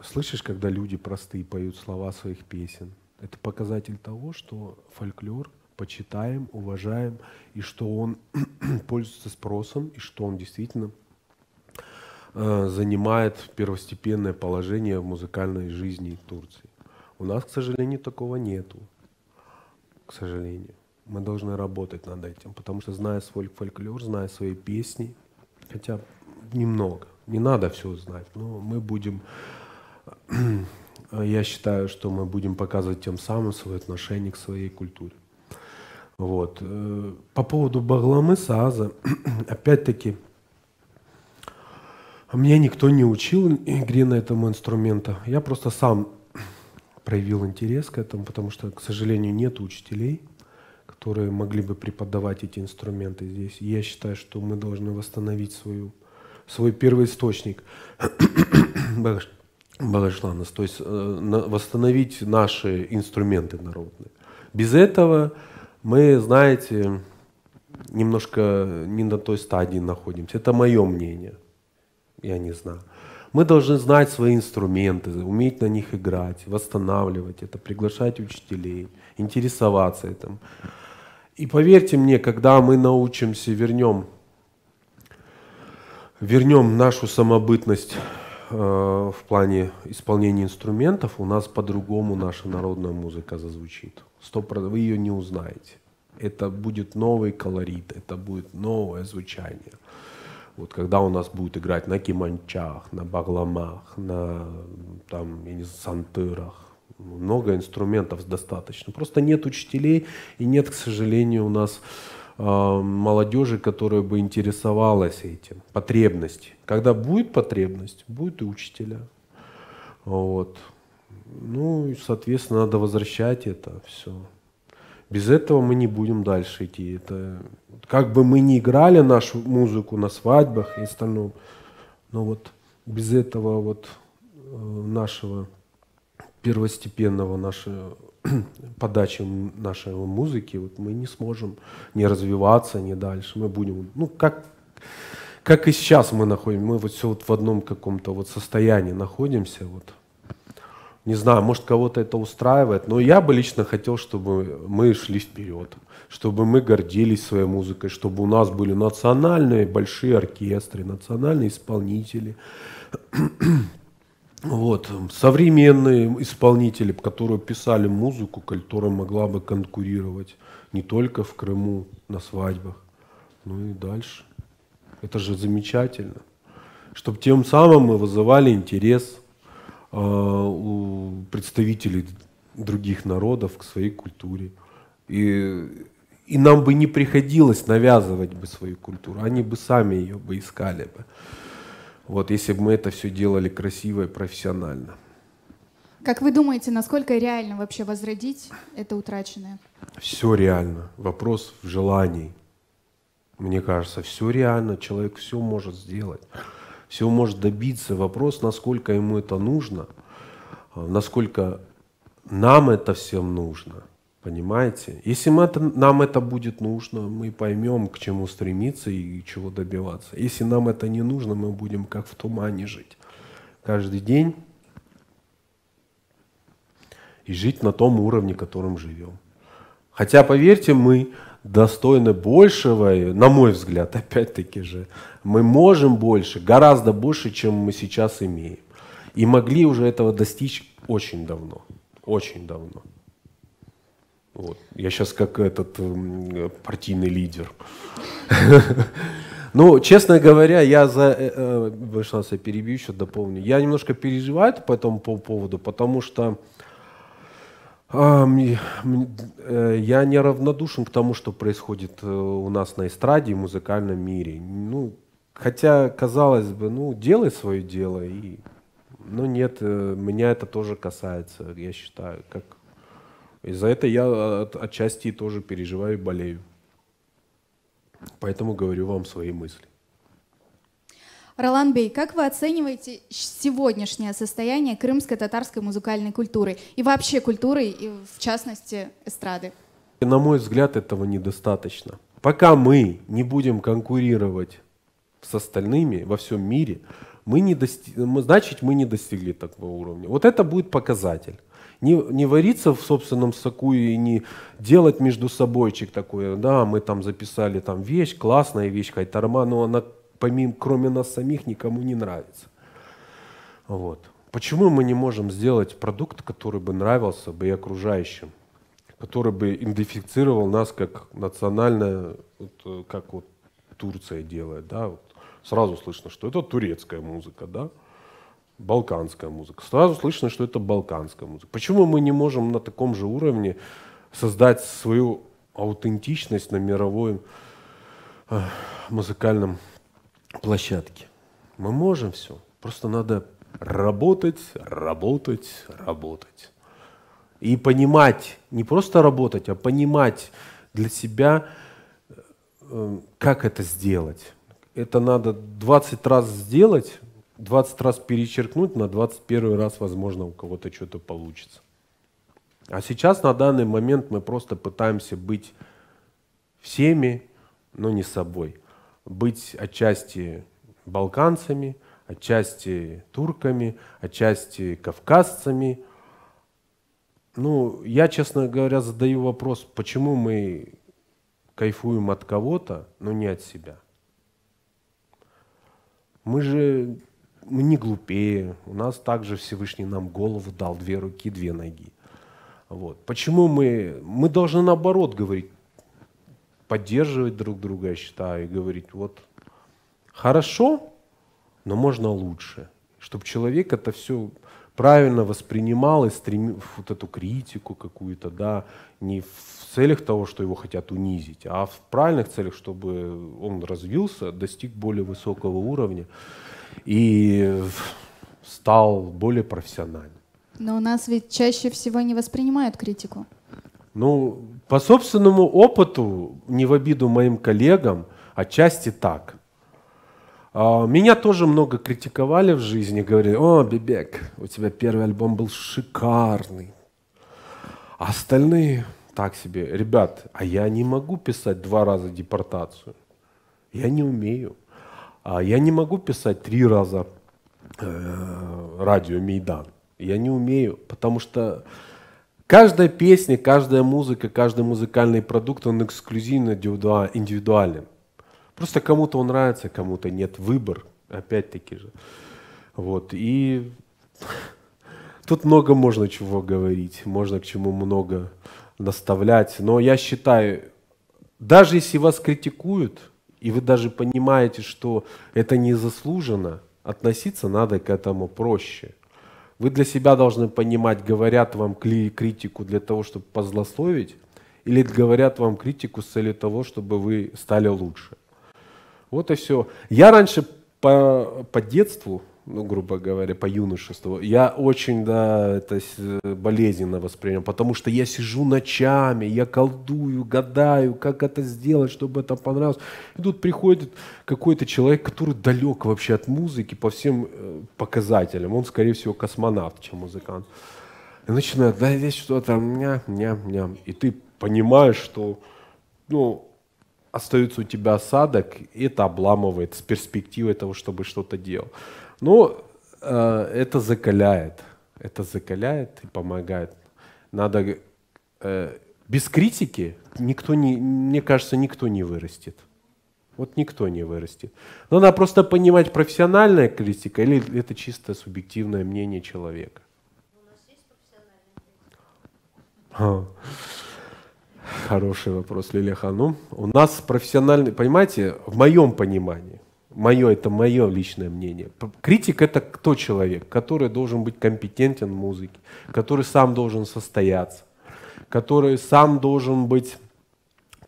слышишь, когда люди простые поют слова своих песен. Это показатель того, что фольклор почитаем, уважаем, и что он пользуется спросом, и что он действительно занимает первостепенное положение в музыкальной жизни Турции. У нас, к сожалению, такого нету. К сожалению. Мы должны работать над этим, потому что, зная свой фольклор, зная свои песни, хотя немного, не надо все знать, но мы будем, я считаю, что мы будем показывать тем самым свое отношение к своей культуре. Вот. По поводу багламы, саза, опять-таки, меня никто не учил игре на этом инструменте, я просто сам проявил интерес к этому, потому что, к сожалению, нет учителей, которые могли бы преподавать эти инструменты здесь. И я считаю, что мы должны восстановить свой первоисточник Багашланас, то есть восстановить наши инструменты народные. Без этого мы, знаете, немножко не на той стадии находимся. Это мое мнение, я не знаю. Мы должны знать свои инструменты, уметь на них играть, восстанавливать это, приглашать учителей, интересоваться этим. И поверьте мне, когда мы научимся, вернем нашу самобытность в плане исполнения инструментов, у нас по-другому наша народная музыка зазвучит. 100%, вы ее не узнаете. Это будет новый колорит, это будет новое звучание. Вот когда у нас будут играть на кеманчах, на багламах, на там, я не знаю, сантырах, много инструментов достаточно. Просто нет учителей и нет, к сожалению, у нас молодежи, которая бы интересовалась этим. Потребности. Когда будет потребность, будут и учителя. Вот. Ну и, соответственно, надо возвращать это все. Без этого мы не будем дальше идти. Это, как бы мы ни играли нашу музыку на свадьбах и остальном, но вот без этого вот нашего первостепенного, нашей подачи нашей музыки, вот мы не сможем не развиваться, не дальше. Мы будем, ну как и сейчас мы находимся, мы вот все вот в одном каком-то вот состоянии находимся. Вот. Не знаю, может кого-то это устраивает, но я бы лично хотел, чтобы мы шли вперед, чтобы мы гордились своей музыкой, чтобы у нас были национальные большие оркестры, национальные исполнители, Вот. Современные исполнители, которые писали музыку, которая могла бы конкурировать не только в Крыму на свадьбах, но и дальше. Это же замечательно. Чтобы тем самым мы вызывали интерес у представителей других народов к своей культуре. И нам бы не приходилось навязывать бы свою культуру, они бы сами ее бы искали бы. Вот, если бы мы это все делали красиво и профессионально. Как вы думаете, насколько реально вообще возродить это утраченное? Все реально. Вопрос в желании. Мне кажется, все реально. Человек все может сделать. Все может добиться. Вопрос, насколько ему это нужно, насколько нам это всем нужно. Понимаете? Если нам это будет нужно, мы поймем, к чему стремиться и чего добиваться. Если нам это не нужно, мы будем как в тумане жить. Каждый день и жить на том уровне, которым живем. Хотя, поверьте, мы достойны большего, на мой взгляд, опять-таки же, мы можем больше, гораздо больше, чем мы сейчас имеем. И могли уже этого достичь очень давно. Очень давно. Вот. Я сейчас как этот партийный лидер. Ну, честно говоря, я вы сейчас я перебью, еще дополню. Я немножко переживаю по этому поводу, потому что я неравнодушен к тому, что происходит у нас на эстраде и музыкальном мире. Ну, хотя, казалось бы, ну, делай свое дело. Но нет, меня это тоже касается, я считаю. И за это я отчасти тоже переживаю и болею. Поэтому говорю вам свои мысли. Ролан Бей, как вы оцениваете сегодняшнее состояние крымско-татарской музыкальной культуры и вообще культуры, и в частности эстрады? На мой взгляд, этого недостаточно. Пока мы не будем конкурировать с остальными во всем мире, значит, мы не достигли такого уровня. Вот это будет показатель. Не вариться в собственном соку и не делать между собойчик такое. Да, мы там записали там вещь, классная вещь, кайтарма, но она кроме нас самих никому не нравится. Вот. Почему мы не можем сделать продукт, который бы нравился бы и окружающим, который бы идентифицировал нас как национальная, вот, как вот Турция делает, да? Вот. Сразу слышно, что это турецкая музыка, да? Балканская музыка. Сразу слышно, что это балканская музыка. Почему мы не можем на таком же уровне создать свою аутентичность на мировой музыкальном площадке? Мы можем все. Просто надо работать, работать, работать. И понимать, не просто работать, а понимать для себя, как это сделать. Это надо 20 раз сделать, 20 раз перечеркнуть, на 21 раз, возможно, у кого-то что-то получится. А сейчас, на данный момент, мы просто пытаемся быть всеми, но не собой. Быть отчасти балканцами, отчасти турками, отчасти кавказцами. Ну, я, честно говоря, задаю вопрос, почему мы кайфуем от кого-то, но не от себя. Мы не глупее, у нас также Всевышний нам голову дал, 2 руки, 2 ноги. Вот. Почему мы должны наоборот говорить, поддерживать друг друга, я считаю, и говорить, вот хорошо, но можно лучше. Чтобы человек это все правильно воспринимал и вот эту критику какую-то, да, не в целях того, что его хотят унизить, а в правильных целях, чтобы он развился, достиг более высокого уровня и стал более профессиональным. Но у нас ведь чаще всего не воспринимают критику. Ну, по собственному опыту, не в обиду моим коллегам, отчасти так. Меня тоже много критиковали в жизни, говорили, о, Бебек, у тебя первый альбом был шикарный, а остальные так себе. Ребят, а я не могу писать 2 раза депортацию, я не умею. Я не могу писать 3 раза радио Мейдан, я не умею, потому что каждая песня, каждая музыка, каждый музыкальный продукт, он эксклюзивно индивидуален. Просто кому-то он нравится, кому-то нет. Выбор, опять-таки же. Вот. И Тут много можно чего говорить, можно к чему много наставлять, но я считаю, даже если вас критикуют, и вы даже понимаете, что это незаслуженно, относиться надо к этому проще. Вы для себя должны понимать, говорят вам критику для того, чтобы позлословить, или говорят вам критику с целью того, чтобы вы стали лучше. Вот и все. Я раньше по детству, ну, грубо говоря, по юношеству, я очень, да, это болезненно воспринял, потому что я сижу ночами, я колдую, гадаю, как это сделать, чтобы это понравилось. И тут приходит какой-то человек, который далек вообще от музыки по всем показателям. Он, скорее всего, космонавт, чем музыкант. И начинает, да, здесь что-то, ням. И ты понимаешь, что, ну, остается у тебя осадок, и это обламывает с перспективой того, чтобы что-то делать. Но это закаляет и помогает. Надо без критики мне кажется, никто не вырастет. Вот никто не вырастет. Но надо просто понимать, профессиональная критика или это чисто субъективное мнение человека. У нас есть профессиональная критика? Хороший вопрос, Лилиха. Ну, у нас профессиональный, понимаете, в моем понимании, это мое личное мнение. Критик — это кто человек, который должен быть компетентен в музыке, который сам должен состояться, который сам должен быть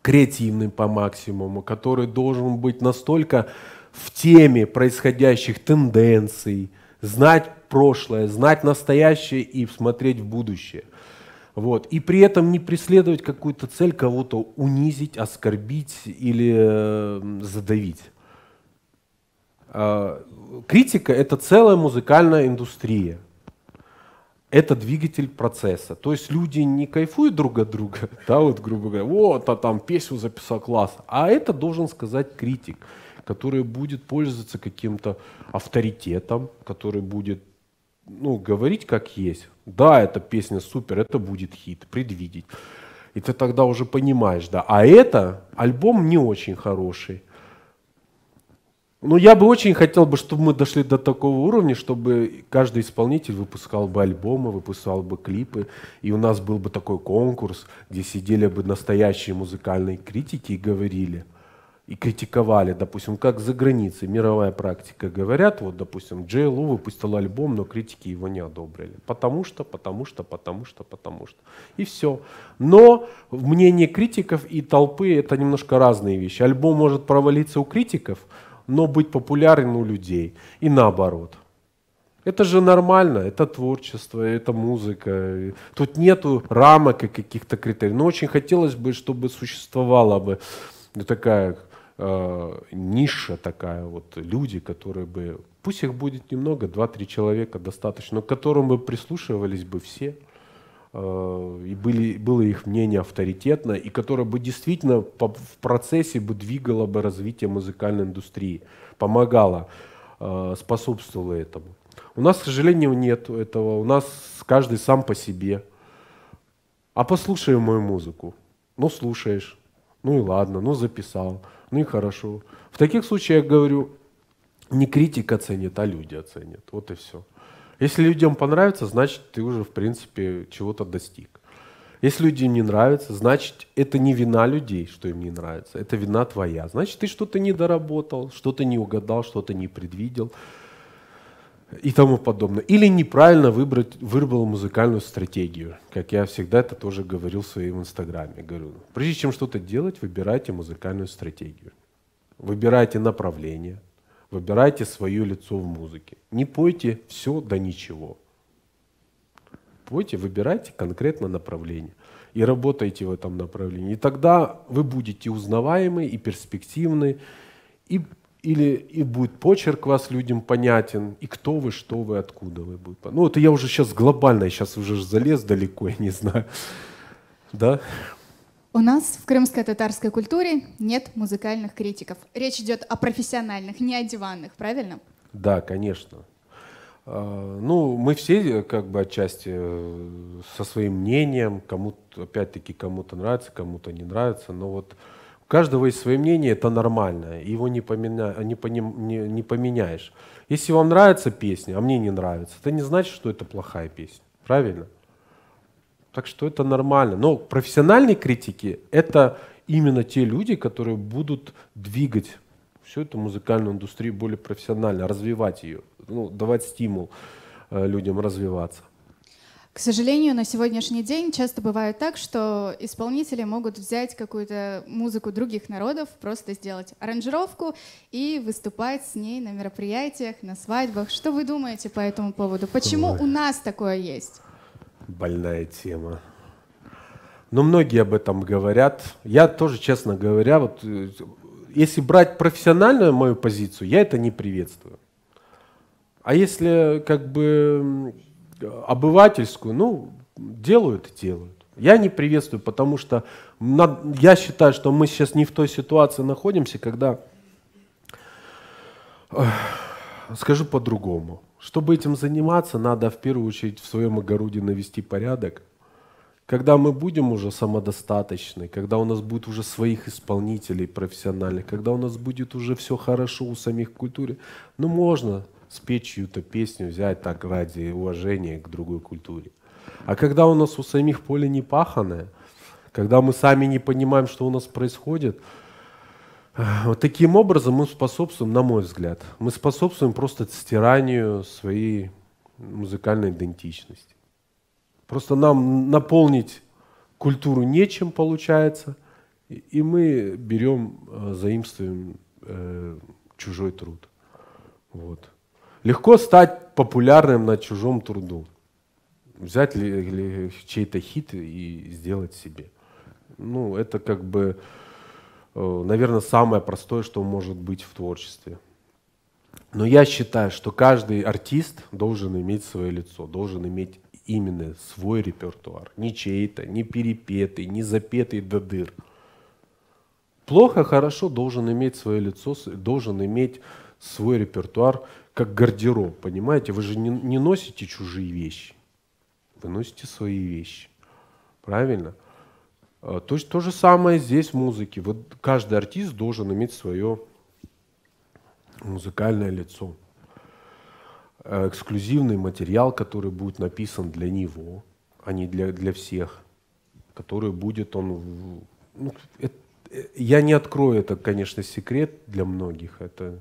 креативным по максимуму, который должен быть настолько в теме происходящих тенденций, знать прошлое, знать настоящее и смотреть в будущее. Вот. И при этом не преследовать какую-то цель кого-то унизить, оскорбить или задавить. Критика — это целая музыкальная индустрия. Это двигатель процесса. То есть люди не кайфуют друг от друга, да, вот, грубо говоря, вот, а там песню записал, класс. А это должен сказать критик, который будет пользоваться каким-то авторитетом, который будет, ну, говорить как есть. Да, эта песня супер, это будет хит, предвидеть. И ты тогда уже понимаешь, да. А это альбом не очень хороший. Ну, я бы очень хотел, чтобы мы дошли до такого уровня, чтобы каждый исполнитель выпускал бы альбомы, выпускал бы клипы, и у нас был бы такой конкурс, где сидели бы настоящие музыкальные критики и говорили, и критиковали, допустим, как за границей, мировая практика. Говорят, вот, допустим, Джей Лу выпустил альбом, но критики его не одобрили. Потому что. И все. Но мнение критиков и толпы — это немножко разные вещи. Альбом может провалиться у критиков, но быть популярен у людей. И наоборот. Это же нормально, это творчество, это музыка. Тут нету рамок и каких-то критериев. Но очень хотелось бы, чтобы существовала бы такая ниша, такая вот, люди, которые бы, пусть их будет немного, 2-3 человека достаточно, но к которым бы прислушивались бы все, и было их мнение авторитетно, и которое бы действительно в процессе бы двигало бы развитие музыкальной индустрии, помогало, способствовало этому. У нас, к сожалению, нет этого, у нас каждый сам по себе. А послушай мою музыку. Ну, слушаешь, ну и ладно, ну записал, ну и хорошо. В таких случаях, я говорю, не критик оценит, а люди оценят. Вот и все. Если людям понравится, значит, ты уже, в принципе, чего-то достиг. Если людям не нравится, значит, это не вина людей, что им не нравится, это вина твоя. Значит, ты что-то не доработал, что-то не угадал, что-то не предвидел и тому подобное. Или неправильно выбрал музыкальную стратегию. Как я всегда это тоже говорил в своем инстаграме. Говорю, прежде чем что-то делать, выбирайте музыкальную стратегию. Выбирайте направление. Выбирайте свое лицо в музыке. Не пойте все да ничего. Пойте, выбирайте конкретно направление. И работайте в этом направлении. И тогда вы будете узнаваемы и перспективны. И будет почерк вас людям понятен. И кто вы, что вы, откуда вы будете. Ну, это я уже сейчас глобально, я сейчас уже залез далеко, я не знаю. Да? У нас в крымско-татарской культуре нет музыкальных критиков. Речь идет о профессиональных, не о диванных, правильно? Да, конечно. Ну, мы все как бы отчасти со своим мнением, кому-то, опять-таки, кому-то нравится, кому-то не нравится, но вот У каждого есть свое мнение, это нормально, его не поменяешь. Если вам нравится песня, а мне не нравится, это не значит, что это плохая песня, правильно? Так что это нормально. Но профессиональные критики — это именно те люди, которые будут двигать всю эту музыкальную индустрию более профессионально, развивать ее, ну, давать стимул людям развиваться. К сожалению, на сегодняшний день часто бывает так, что исполнители могут взять какую-то музыку других народов, просто сделать аранжировку и выступать с ней на мероприятиях, на свадьбах. Что вы думаете по этому поводу? Почему у нас такое есть? Больная тема. Но многие об этом говорят. Я тоже, честно говоря, вот, если брать профессиональную мою позицию, я это не приветствую. А если как бы обывательскую, ну, делают и делают. Я не приветствую, потому что я считаю, что мы сейчас не в той ситуации находимся, когда, скажу по-другому, чтобы этим заниматься, надо в первую очередь в своем огороде навести порядок. Когда мы будем уже самодостаточны, когда у нас будет уже своих исполнителей профессиональных, когда у нас будет уже все хорошо у самих в культуре, ну, можно спеть чью-то песню, взять так ради уважения к другой культуре. А когда у нас у самих поле не паханое, когда мы сами не понимаем, что у нас происходит, вот таким образом мы способствуем, на мой взгляд, мы способствуем просто стиранию своей музыкальной идентичности. Просто нам наполнить культуру нечем получается, и мы берем, заимствуем чужой труд. Вот. Легко стать популярным на чужом труду. Взять чей-то хит и сделать себе. Ну, это как бы, наверное, самое простое, что может быть в творчестве. Но я считаю, что каждый артист должен иметь свое лицо, должен иметь именно свой репертуар. Не чей-то, не перепетый, не запетый до дыр. Плохо, хорошо, должен иметь свое лицо, должен иметь свой репертуар, как гардероб, понимаете? Вы же не носите чужие вещи, вы носите свои вещи, правильно? То же самое здесь в музыке. Вот каждый артист должен иметь свое музыкальное лицо. Эксклюзивный материал, который будет написан для него, а не для всех, который будет он... Ну, я не открою, это, конечно, секрет для многих. Это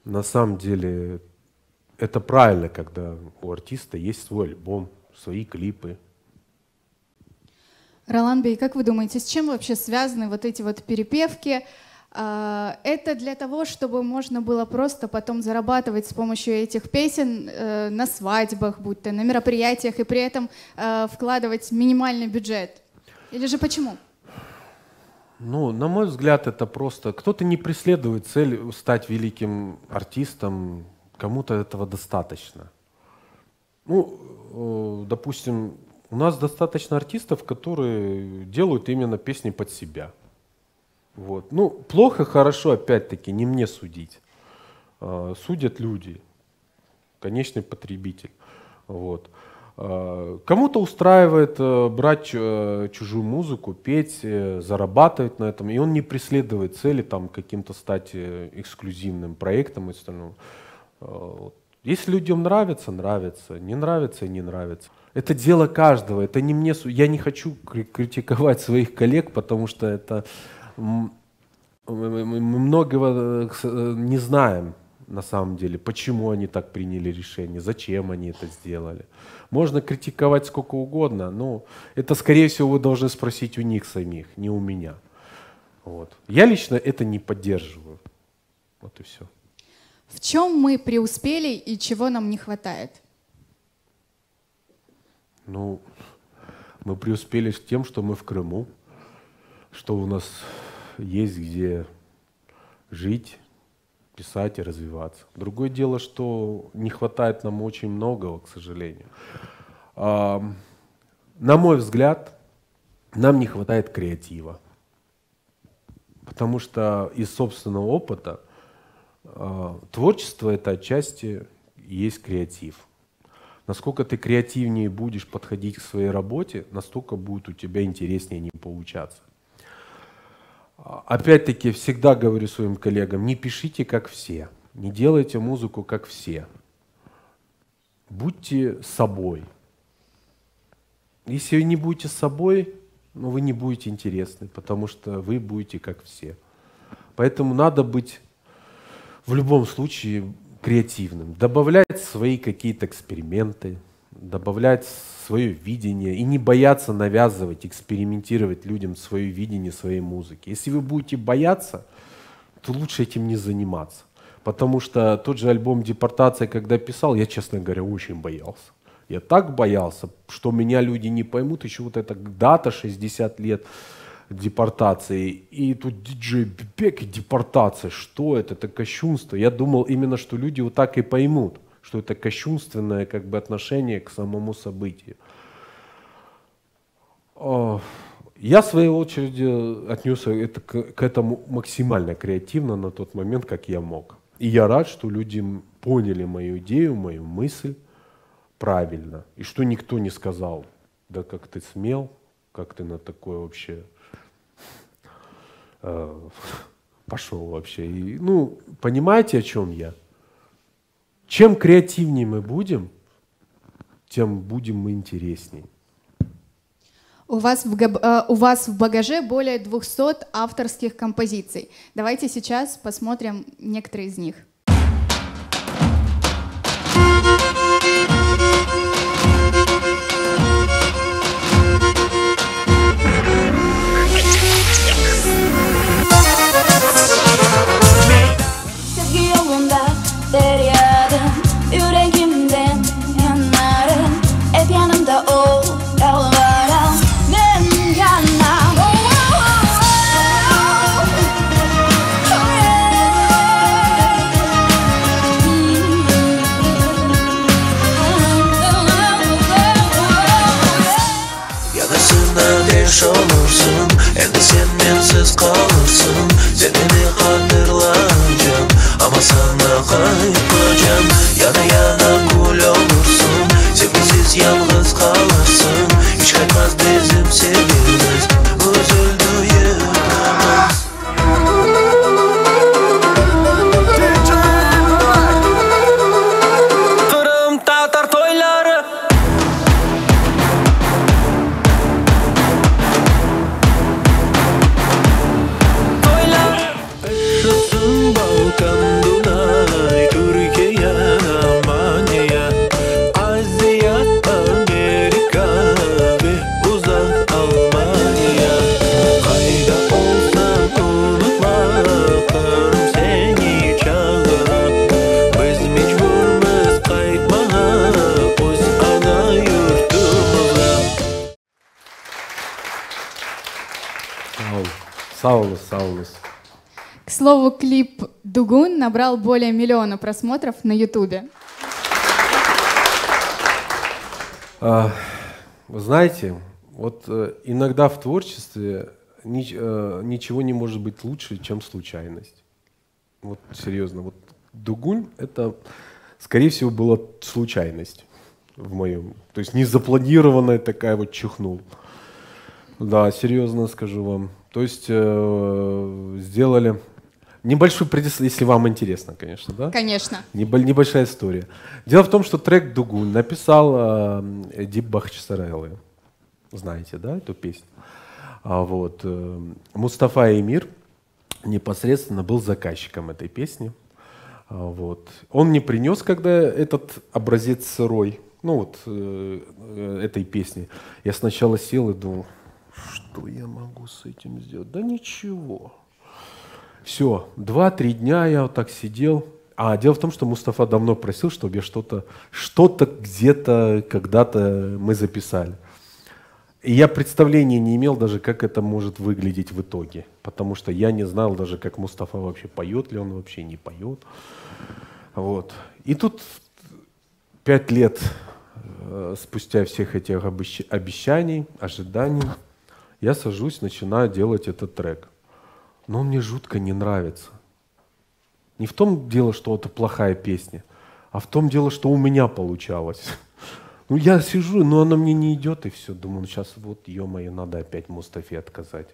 на самом деле это правильно, когда у артиста есть свой альбом, свои клипы. Ролан Бей, как вы думаете, с чем вообще связаны вот эти вот перепевки? Это для того, чтобы можно было просто потом зарабатывать с помощью этих песен на свадьбах, будь то на мероприятиях, и при этом вкладывать минимальный бюджет? Или же почему? Ну, на мой взгляд, это просто... Кто-то не преследует цель стать великим артистом, кому-то этого достаточно. Ну, допустим, у нас достаточно артистов, которые делают именно песни под себя. Вот. Ну, плохо, хорошо, опять-таки, не мне судить. Судят люди, конечный потребитель. Вот. Кому-то устраивает брать чужую музыку, петь, зарабатывать на этом, и он не преследует цели там каким-то стать эксклюзивным проектом и остальным. Если людям нравится, нравится, не нравится, не нравится. Это дело каждого, это не мне, я не хочу критиковать своих коллег, потому что это мы многого не знаем на самом деле, почему они так приняли решение, зачем они это сделали. Можно критиковать сколько угодно, но это, скорее всего, вы должны спросить у них самих, не у меня. Вот. Я лично это не поддерживаю. Вот и все. В чем мы преуспели и чего нам не хватает? Ну, мы преуспели с тем, что мы в Крыму, что у нас есть где жить, писать и развиваться. Другое дело, что не хватает нам очень многого, к сожалению. На мой взгляд, нам не хватает креатива. Потому что из собственного опыта творчество — это отчасти есть креатив. Насколько ты креативнее будешь подходить к своей работе, настолько будет у тебя интереснее не получаться. Опять-таки, всегда говорю своим коллегам, не пишите как все, не делайте музыку как все. Будьте собой. Если вы не будете собой, ну, вы не будете интересны, потому что вы будете как все. Поэтому надо быть в любом случае креативным, добавлять свои какие-то эксперименты, добавлять свое видение и не бояться навязывать, экспериментировать людям свое видение своей музыки. Если вы будете бояться, то лучше этим не заниматься. Потому что тот же альбом «Депортация», когда писал, я, честно говоря, очень боялся. Я так боялся, что меня люди не поймут, еще вот эта дата 60 лет депортации, и тут диджей Бибек и депортация, что это? Это кощунство. Я думал именно, что люди вот так и поймут, что это кощунственное как бы отношение к самому событию. Я, в своей очереди, отнесся к этому максимально креативно на тот момент, как я мог. И я рад, что люди поняли мою идею, мою мысль правильно. И что никто не сказал, да как ты смел, как ты на такое вообще пошел вообще. И, ну, понимаете, о чем я? Чем креативнее мы будем, тем будем мы интересней. У вас в багаже более 200 авторских композиций. Давайте сейчас посмотрим некоторые из них. Olursun, endi sen mensiz kalırsın. Seni hatırlayacağım, ama sana kayıpacağım. Yana kul olursun, sevgisiz yalnız kalırsın. Hiç kaymaz bizim sevgimiz, üzüldü yıkılmaz. Kırım Tatar toyları. Саулус. К слову, клип «Дугун» набрал более 1 миллиона просмотров на Ютубе. Вы знаете, вот иногда в творчестве ничего не может быть лучше, чем случайность. Вот серьезно, вот «Дугун» — это, скорее всего, была случайность в моем. То есть незапланированная такая вот чихнул. Да, серьезно скажу вам. То есть сделали небольшую предисловие, если вам интересно, конечно, да? Конечно. Небольшая история. Дело в том, что трек «Дугун» написал Дип Бахчисарайлы. Знаете, да, эту песню? Вот. Мустафа Эмир непосредственно был заказчиком этой песни. Вот. Он мне принес, когда этот образец сырой, ну вот, этой песни. Я сначала сел и думал, что я могу с этим сделать? Да ничего. Все, 2-3 дня я вот так сидел. Дело в том, что Мустафа давно просил, чтобы я что-то где-то, когда-то мы записали. И я представления не имел даже, как это может выглядеть в итоге. Потому что я не знал даже, как Мустафа вообще поет ли он вообще, не поет. Вот. И тут 5 лет спустя всех этих обещаний, ожиданий, я сажусь, начинаю делать этот трек. Но он мне жутко не нравится. Не в том дело, что это плохая песня, а в том дело, что у меня получалось. Ну, я сижу, но она мне не идет, и все. Думаю, ну сейчас вот, ё-моё, надо опять Мустафе отказать.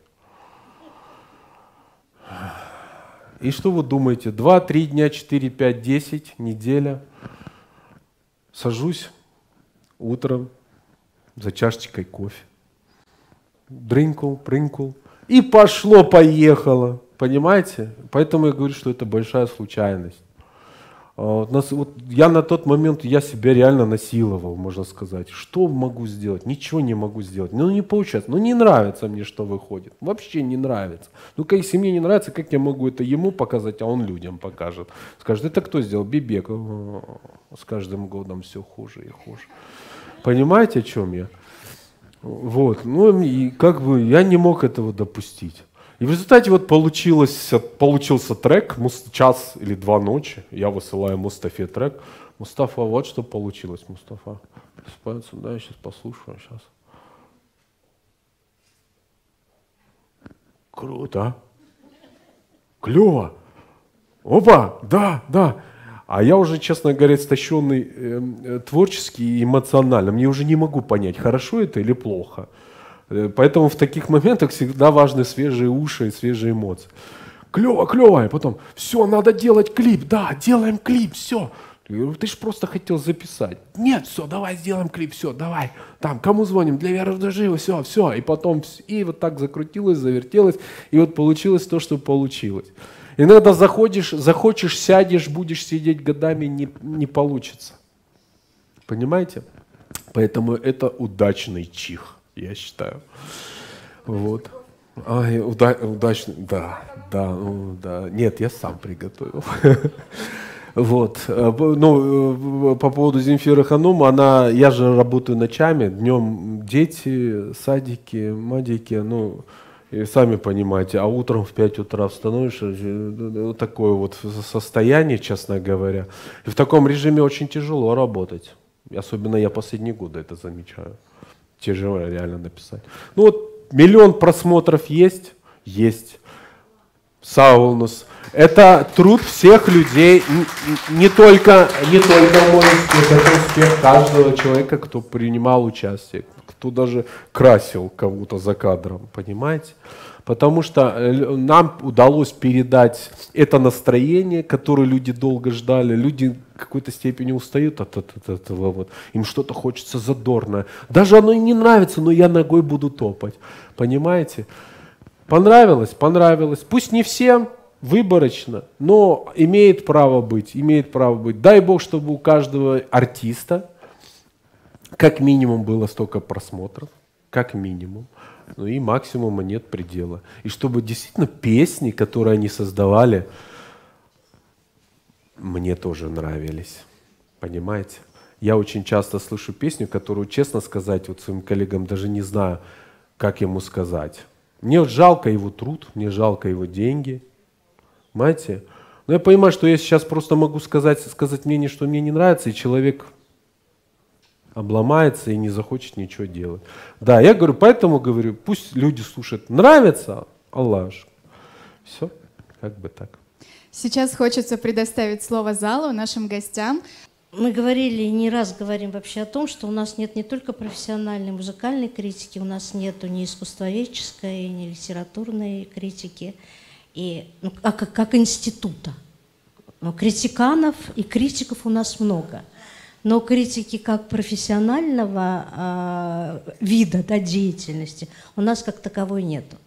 И что вы думаете? 2-3 дня, 4, 5, 10, неделя. Сажусь утром за чашечкой кофе. Дрынкул, прынкул. И пошло-поехало. Понимаете? Поэтому я говорю, что это большая случайность. Я на тот момент, я себя реально насиловал, можно сказать. Что могу сделать? Ничего не могу сделать. Ну, не получается. Ну, не нравится мне, что выходит. Вообще не нравится. Ну, если мне не нравится, как я могу это ему показать, а он людям покажет? Скажет, это кто сделал? Бибек. С каждым годом все хуже и хуже. Понимаете, о чем я? Вот. Ну, и как бы я не мог этого допустить. И в результате вот получился трек, час или 2 ночи, я высылаю Мустафе трек. Мустафа, вот что получилось, Мустафа. Да, я сейчас послушаю, сейчас. Круто. Клево. Опа, да. А я уже, честно говоря, истощенный творчески и эмоционально. Мне уже не могу понять, хорошо это или плохо. Поэтому в таких моментах всегда важны свежие уши и свежие эмоции. Клево. И потом, все, надо делать клип. Да, делаем клип, все. Я говорю, ты же просто хотел записать. Нет, все, давай сделаем клип, все, давай. Там, кому звоним? Для Веры Вдожиевой, все. И потом, и вот так закрутилось, завертелось. И вот получилось то, что получилось. Иногда захочешь, сядешь, будешь сидеть годами, не получится. Понимаете? Поэтому это удачный чих, я считаю. Вот. Удачный, да. Нет, я сам приготовил. Вот. Ну, по поводу Земфиры Ханум, я же работаю ночами, днем дети, садики, мадики, ну, и сами понимаете, а утром в 5 утра встановишь, вот такое вот состояние, честно говоря. И в таком режиме очень тяжело работать. Особенно я последние годы это замечаю. Тяжело реально написать. Ну вот 1 миллион просмотров есть? Есть. Саулнус. Это труд всех людей, не только мой успех, это успех каждого человека, кто принимал участие, кто даже красил кого-то за кадром, понимаете? Потому что нам удалось передать это настроение, которое люди долго ждали. Люди в какой-то степени устают от этого. Вот. Им что-то хочется задорное. Даже оно им не нравится, но я ногой буду топать. Понимаете? Понравилось? Понравилось. Пусть не всем, выборочно, но имеет право быть. Дай Бог, чтобы у каждого артиста как минимум было столько просмотров. Как минимум. Ну и максимума нет предела. И чтобы действительно песни, которые они создавали, мне тоже нравились. Понимаете? Я очень часто слышу песню, которую, честно сказать, вот своим коллегам даже не знаю, как ему сказать. Мне жалко его труд, мне жалко его деньги. Понимаете? Но я понимаю, что я сейчас просто могу сказать мнение, что мне не нравится, и человек обломается и не захочет ничего делать. Да, я говорю, поэтому говорю, пусть люди слушают. Нравится? Аллах. Все, как бы так. Сейчас хочется предоставить слово залу, нашим гостям. Мы говорили, не раз говорим вообще о том, что у нас нет не только профессиональной музыкальной критики, у нас нету ни искусствоведческой, ни литературной критики, как института. Но критиканов и критиков у нас много. Но критики как профессионального вида, деятельности у нас как таковой нету.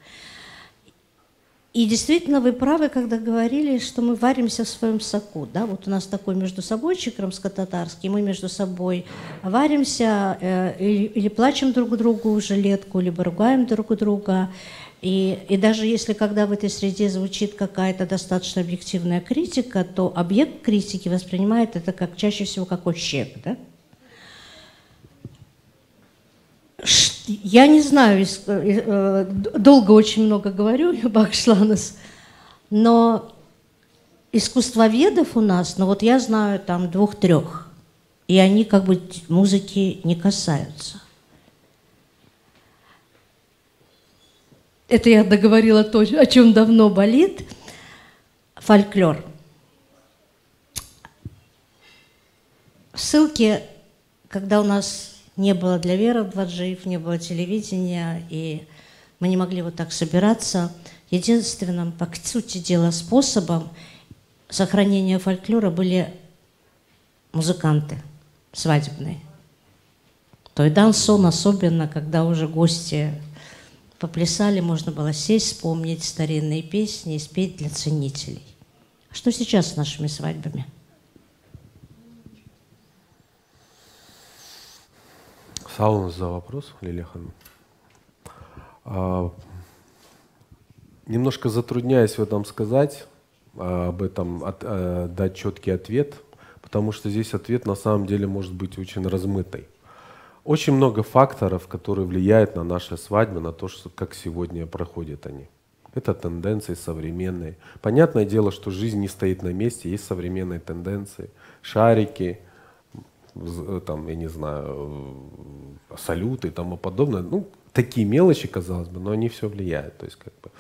И действительно, вы правы, когда говорили, что мы варимся в своем соку. Да? Вот у нас такой междусобойчик крымско-татарский, мы между собой варимся или плачем друг другу в жилетку, либо ругаем друг друга. И даже если когда в этой среде звучит какая-то достаточно объективная критика, то объект критики воспринимает это как чаще всего как ущерб. Да? Я не знаю, долго очень много говорю, Бахшланас, но искусствоведов у нас, вот я знаю там 2-3, и они как бы музыки не касаются. Это я договорила то, о чем давно болит. Фольклор. Ссылки, когда у нас не было для Веры Вдожиевой, не было телевидения, и Мы не могли вот так собираться. Единственным, по сути дела, способом сохранения фольклора были музыканты свадебные. То и дансон, особенно, когда уже гости поплясали, можно было сесть, вспомнить старинные песни и спеть для ценителей. А что сейчас с нашими свадьбами? Сауна за вопрос, Лилия Ханна. Немножко затрудняюсь в этом сказать, об этом дать четкий ответ, потому что здесь ответ на самом деле может быть очень размытый. Очень много факторов, которые влияют на наши свадьбы, на то, что, как сегодня проходят они. Это тенденции современные. Понятное дело, что жизнь не стоит на месте, есть современные тенденции, шарики, там, я не знаю, салюты и тому подобное. Ну, такие мелочи, казалось бы, но они все влияют. То есть, как бы,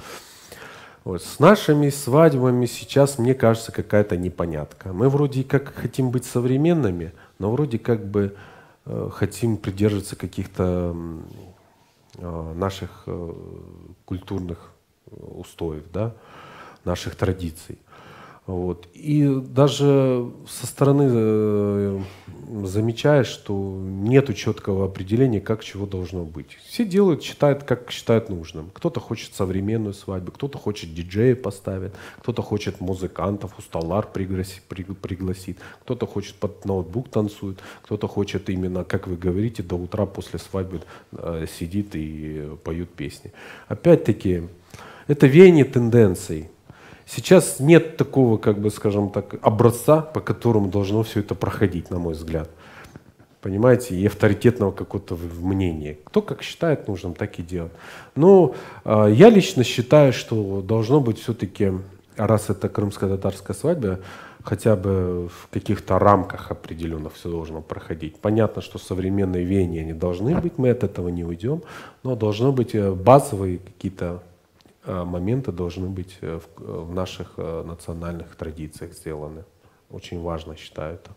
вот. С нашими свадьбами сейчас, мне кажется, какая-то непонятка. Мы вроде как хотим быть современными, но вроде как бы хотим придерживаться каких-то наших культурных устоев, да, наших традиций. Вот. И даже со стороны замечаешь, что нет четкого определения, как чего должно быть. Все делают, считают, как считают нужным. Кто-то хочет современную свадьбу, кто-то хочет диджея поставить, кто-то хочет музыкантов, у Столар пригласит, кто-то хочет под ноутбук танцует, кто-то хочет именно, как вы говорите, до утра после свадьбы сидит и поют песни. Опять-таки, это веяние тенденций. Сейчас нет такого, как бы, скажем так, образца, по которому должно все это проходить, на мой взгляд. Понимаете, и авторитетного какого-то мнения. Кто как считает нужным, так и делает. Но я лично считаю, что должно быть все-таки, раз это крымско-татарская свадьба, хотя бы в каких-то рамках определенных все должно проходить. Понятно, что современные веяния не должны быть, мы от этого не уйдем, но должны быть базовые какие-то моменты должны быть в наших национальных традициях сделаны. Очень важно, считаю это.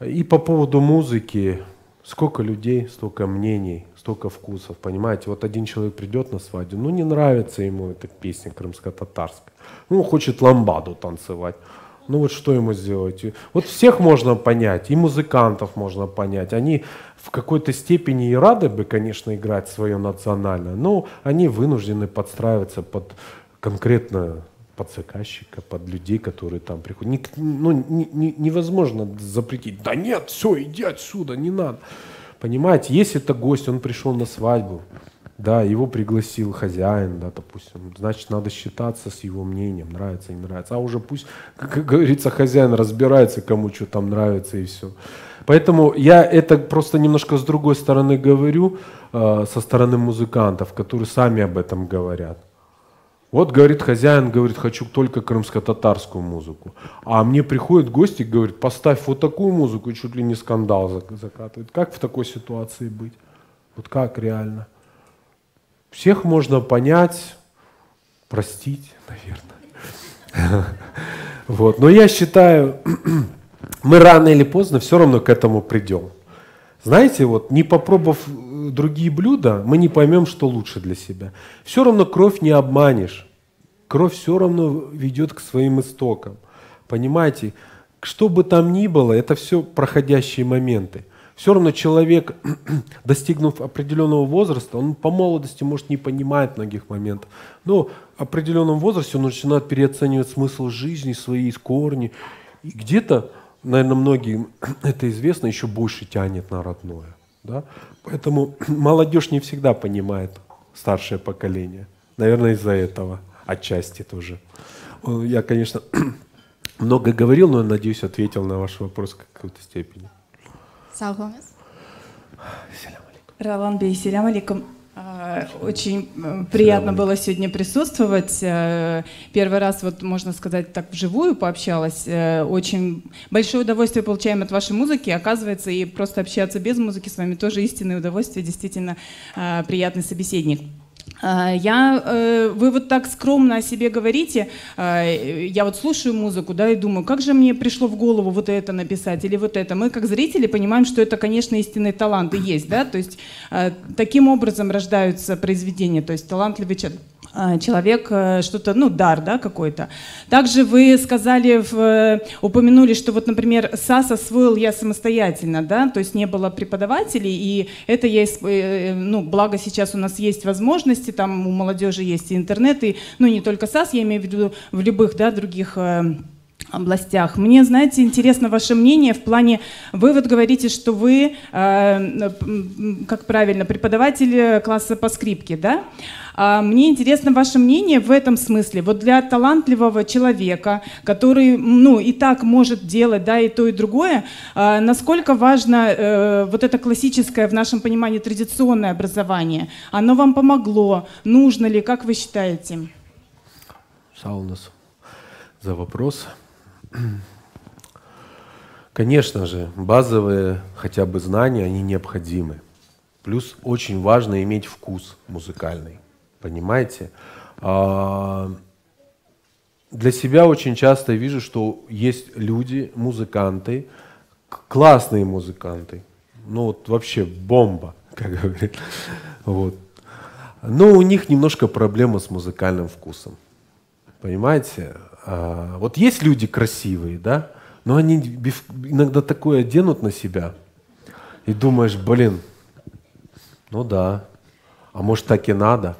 И по поводу музыки, сколько людей, столько мнений, столько вкусов, понимаете? Вот один человек придет на свадьбу, ну не нравится ему эта песня крымско-татарская, ну хочет ламбаду танцевать. Ну вот что ему сделать? Вот всех можно понять, и музыкантов можно понять. Они в какой-то степени и рады бы, конечно, играть свое национальное, но они вынуждены подстраиваться под конкретно под заказчика, под людей, которые там приходят. Невозможно запретить. Да нет, все, иди отсюда, не надо. Понимаете, если это гость, он пришел на свадьбу, да, его пригласил хозяин, да, допустим, значит, надо считаться с его мнением, нравится, не нравится. А уже пусть, как говорится, хозяин разбирается, кому что там нравится и все. Поэтому я это просто немножко с другой стороны говорю, со стороны музыкантов, которые сами об этом говорят. Вот, говорит хозяин, говорит, хочу только крымско-татарскую музыку. А мне приходят гости и говорят, поставь вот такую музыку, и чуть ли не скандал закатывает. Как в такой ситуации быть? Вот как реально? Всех можно понять, простить, наверное. Вот. Но я считаю, мы рано или поздно все равно к этому придем. Знаете, вот не попробовав другие блюда, мы не поймем, что лучше для себя. Все равно кровь не обманешь. Кровь все равно ведет к своим истокам. Понимаете, что бы там ни было, это все проходящие моменты. Все равно человек, достигнув определенного возраста, он по молодости, может, не понимает многих моментов, но в определенном возрасте он начинает переоценивать смысл жизни, свои корни. И где-то, наверное, многим это известно, еще больше тянет на родное. Да? Поэтому молодежь не всегда понимает старшее поколение. Наверное, из-за этого отчасти тоже. Я, конечно, много говорил, но, надеюсь, ответил на ваш вопрос в какой-то степени. Салхомес. Ролан Бей, селям алейкум. Очень приятно было сегодня присутствовать. Первый раз, вот можно сказать, так вживую пообщалась. Очень большое удовольствие получаем от вашей музыки. Оказывается, и просто общаться без музыки с вами тоже истинное удовольствие. Действительно приятный собеседник. Вы вот так скромно о себе говорите, я вот слушаю музыку, да, и думаю, как же мне пришло в голову вот это написать или вот это. Мы, как зрители, понимаем, что это, конечно, истинный талант и есть, да, то есть таким образом рождаются произведения, то есть талантливый человек, что-то, ну, дар, да, какой-то. Также вы сказали, упомянули, что вот, например, САС освоил я самостоятельно, да, то есть не было преподавателей, и это я, ну, благо сейчас у нас есть возможности, там у молодежи есть и интернет, и, ну, не только САС, я имею в виду в любых, да, других областях. Мне, знаете, интересно ваше мнение в плане, вы вот говорите, что вы, как правильно, преподаватель класса по скрипке, да? Мне интересно ваше мнение в этом смысле. Вот для талантливого человека, который, ну, и так может делать, да, и то, и другое, насколько важно вот это классическое, в нашем понимании, традиционное образование? Оно вам помогло? Нужно ли? Как вы считаете? Саунас, за вопрос. Конечно же, базовые хотя бы знания, они необходимы. Плюс очень важно иметь вкус музыкальный. Понимаете? Для себя очень часто вижу, что есть люди, музыканты, классные музыканты. Ну вот вообще бомба, как говорят. Вот. Но у них немножко проблема с музыкальным вкусом. Понимаете? Вот есть люди красивые, да? Но они иногда такое оденут на себя. И думаешь, блин, ну да, а может так и надо.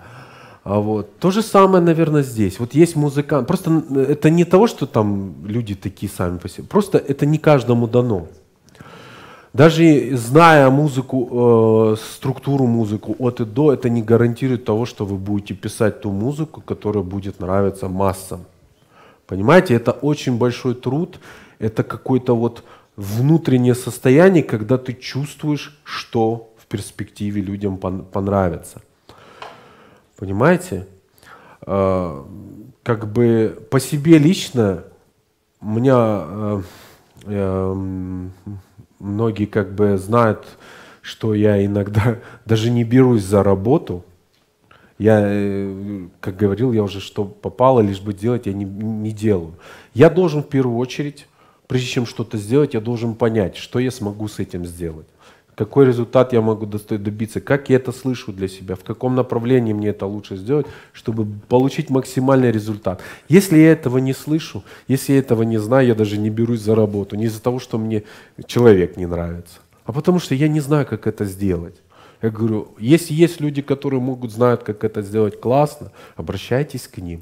Вот. То же самое, наверное, здесь. Вот есть музыкант. Просто это не того, что там люди такие сами по себе. Просто это не каждому дано. Даже зная музыку, структуру музыку от и до, это не гарантирует того, что вы будете писать ту музыку, которая будет нравиться массам. Понимаете, это очень большой труд, это какое-то вот внутреннее состояние, когда ты чувствуешь, что в перспективе людям понравится. Понимаете? Как бы по себе лично меня многие как бы знают, что я иногда даже не берусь за работу. Я, как говорил, я уже что попало, лишь бы делать, я не делаю. Я должен в первую очередь, прежде чем что-то сделать, я должен понять, что я смогу с этим сделать. Какой результат я могу добиться, как я это слышу для себя, в каком направлении мне это лучше сделать, чтобы получить максимальный результат. Если я этого не слышу, если я этого не знаю, я даже не берусь за работу. Не из-за того, что мне человек не нравится, а потому что я не знаю, как это сделать. Я говорю, если есть люди, которые знают, как это сделать классно, обращайтесь к ним.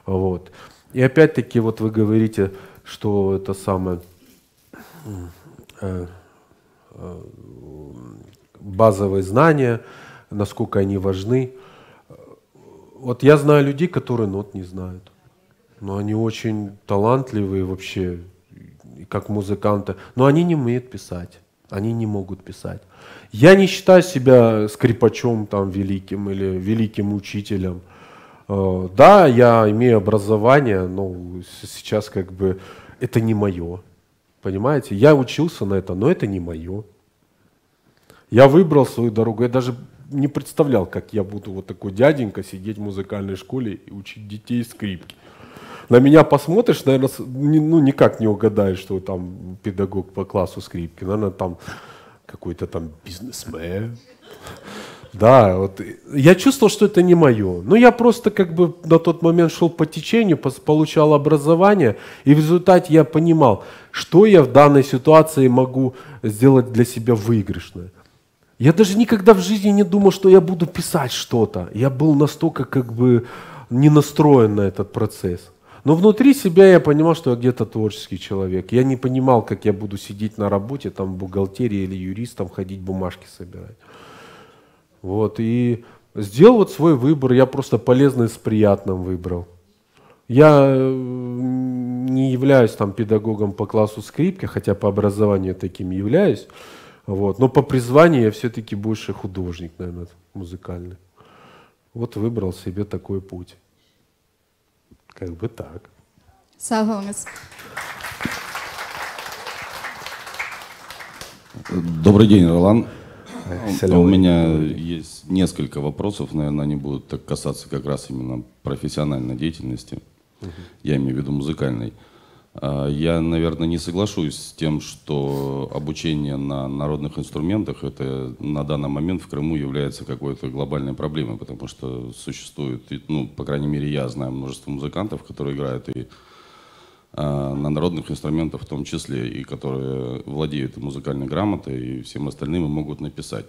Вот. И опять-таки, вот вы говорите, что это самое базовые знания, насколько они важны. Вот я знаю людей, которые нот не знают, но они очень талантливые вообще, как музыканты, но они не умеют писать, они не могут писать. Я не считаю себя скрипачом там великим или великим учителем. Да, я имею образование, но сейчас как бы это не мое. Понимаете? Я учился на это, но это не мое. Я выбрал свою дорогу. Я даже не представлял, как я буду вот такой дяденька сидеть в музыкальной школе и учить детей скрипки. На меня посмотришь, наверное, ну, никак не угадаешь, что там педагог по классу скрипки. Наверное, там какой-то там бизнесмен. Да, вот. Я чувствовал, что это не мое. Но я просто как бы на тот момент шел по течению, получал образование, и в результате я понимал, что я в данной ситуации могу сделать для себя выигрышное. Я даже никогда в жизни не думал, что я буду писать что-то. Я был настолько как бы не настроен на этот процесс. Но внутри себя я понимал, что я где-то творческий человек. Я не понимал, как я буду сидеть на работе, там, в бухгалтерии или юристом, ходить бумажки собирать. Вот, и сделал вот свой выбор, я просто полезное с приятным выбрал. Я не являюсь там педагогом по классу скрипки, хотя по образованию таким являюсь. Вот, но по призванию я все-таки больше художник, наверное, музыкальный. Вот выбрал себе такой путь. Как бы так. Саунас. Добрый день, Ролан. У меня есть несколько вопросов, наверное, они будут так касаться как раз именно профессиональной деятельности. Я имею в виду музыкальной. Я, наверное, не соглашусь с тем, что обучение на народных инструментах это на данный момент в Крыму является какой-то глобальной проблемой, потому что существует, ну, по крайней мере, я знаю множество музыкантов, которые играют и на народных инструментах в том числе, и которые владеют и музыкальной грамотой, и всем остальным и могут написать.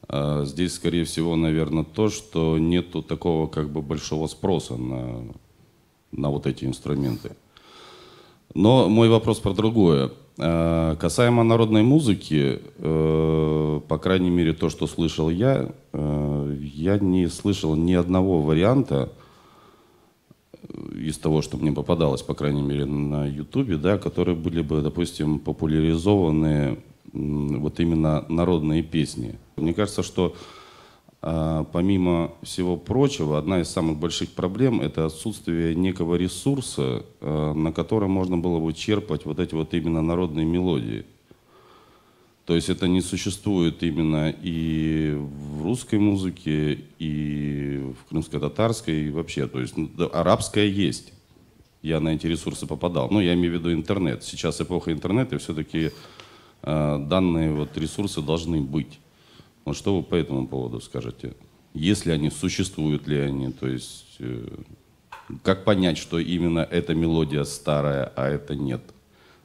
Здесь, скорее всего, наверное, то, что нету такого как бы большого спроса на вот эти инструменты. Но мой вопрос про другое. Касаемо народной музыки, по крайней мере, то, что слышал я не слышал ни одного варианта из того, что мне попадалось, по крайней мере, на Ютубе, да, которые были бы, допустим, популяризованы вот именно народные песни. Мне кажется, что помимо всего прочего, одна из самых больших проблем – это отсутствие некого ресурса, на котором можно было бы черпать вот эти вот именно народные мелодии. То есть это не существует именно и в русской музыке, и в крымско-татарской, и вообще. То есть арабская есть. Я на эти ресурсы попадал. Ну, я имею в виду интернет. Сейчас эпоха интернета, и все-таки данные вот ресурсы должны быть. Вот что вы по этому поводу скажете? Если они, существуют ли они? То есть как понять, что именно эта мелодия старая, а это нет?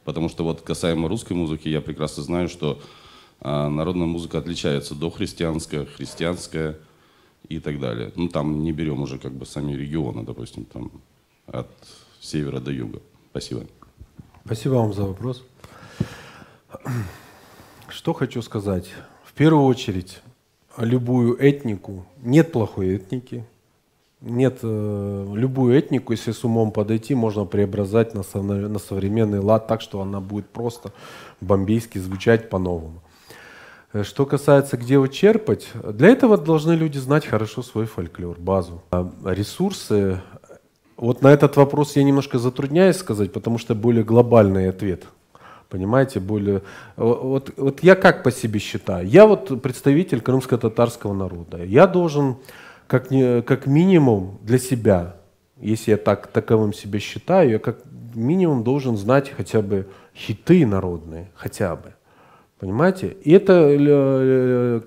Потому что вот касаемо русской музыки, я прекрасно знаю, что народная музыка отличается дохристианская, христианская и так далее. Ну там не берем уже как бы сами регионы, допустим, там от севера до юга. Спасибо. Спасибо вам за вопрос. Что хочу сказать. В первую очередь, любую этнику, нет плохой этники, нет, любую этнику, если с умом подойти, можно преобразовать на современный лад так, что она будет просто бомбейски звучать по-новому. Что касается, где его черпать, для этого должны люди знать хорошо свой фольклор, базу. Ресурсы, вот на этот вопрос я немножко затрудняюсь сказать, потому что более глобальный ответ. Понимаете, более... Вот я как по себе считаю? Я вот представитель крымско-татарского народа. Я должен, как минимум для себя, если я таковым себя считаю, я как минимум должен знать хотя бы хиты народные, хотя бы. Понимаете? И это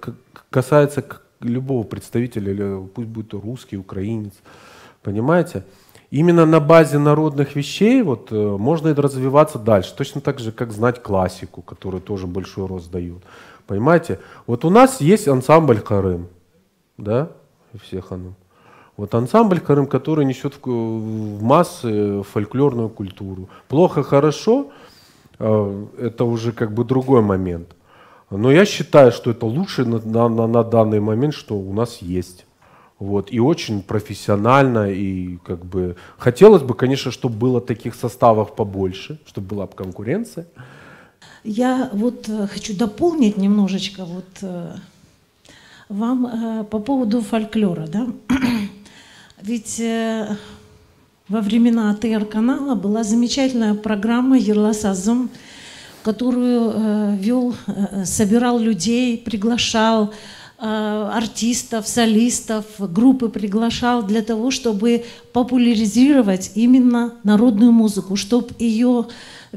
касается любого представителя, пусть будет русский, украинец. Понимаете? Именно на базе народных вещей вот, можно развиваться дальше. Точно так же, как знать классику, которая тоже большой рост дает. Понимаете? Вот у нас есть ансамбль «Крым». Да? Всех оно. Вот ансамбль «Крым», который несет в массы фольклорную культуру. Плохо, хорошо, это уже как бы другой момент. Но я считаю, что это лучше на данный момент, что у нас есть. Вот, и очень профессионально, и как бы хотелось бы, конечно, чтобы было таких составов побольше, чтобы была бы конкуренция. Я вот хочу дополнить немножечко вот вам по поводу фольклора, да? Ведь во времена ТР-канала была замечательная программа «Ерласазым», которую вел, собирал людей, приглашал артистов, солистов, группы приглашал для того, чтобы популяризировать именно народную музыку, чтобы ее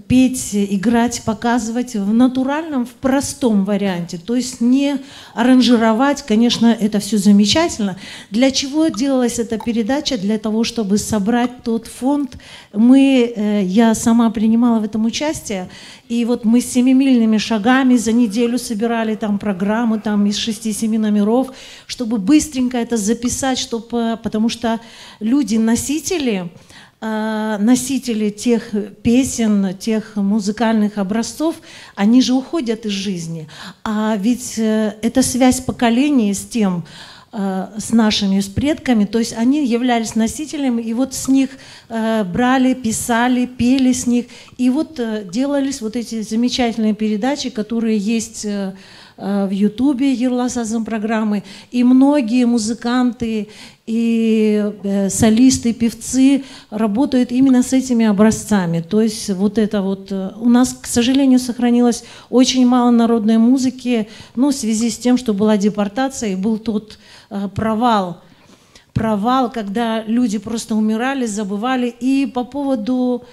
петь, играть, показывать в натуральном, в простом варианте. То есть не аранжировать, конечно, это все замечательно. Для чего делалась эта передача? Для того, чтобы собрать тот фонд. Я сама принимала в этом участие, и вот мы с 7-мильными шагами за неделю собирали там программы там, из 6-7 номеров, чтобы быстренько это записать, потому что люди-носители, тех песен, тех музыкальных образцов, они же уходят из жизни. А ведь это связь поколений с тем, с нашими, с предками, то есть они являлись носителями, и вот с них брали, писали, пели с них, и вот делались вот эти замечательные передачи, которые есть в Ютубе Ерлас Азым программы, и многие музыканты и солисты, певцы работают именно с этими образцами. То есть вот это вот у нас, к сожалению, сохранилось очень мало народной музыки, ну, в связи с тем, что была депортация и был тот провал, когда люди просто умирали, забывали. И по поводу,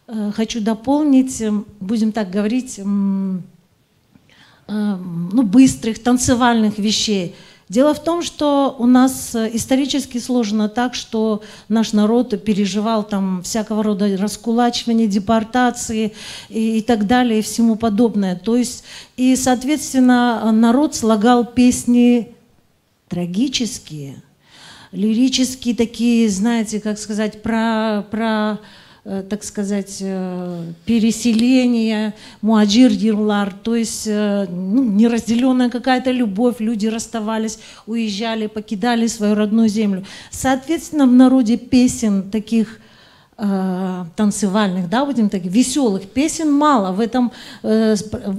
хочу дополнить, будем так говорить, ну, быстрых танцевальных вещей. Дело в том, что у нас исторически сложено так, что наш народ переживал там всякого рода раскулачивание, депортации и так далее, и всему подобное. То есть, и, соответственно, народ слагал песни трагические, лирические такие, знаете, как сказать, так сказать, переселение, муаджир дирлар, то есть ну, неразделенная какая-то любовь, люди расставались, уезжали, покидали свою родную землю. Соответственно, в народе песен таких танцевальных, да, будем так, веселых песен мало. В этом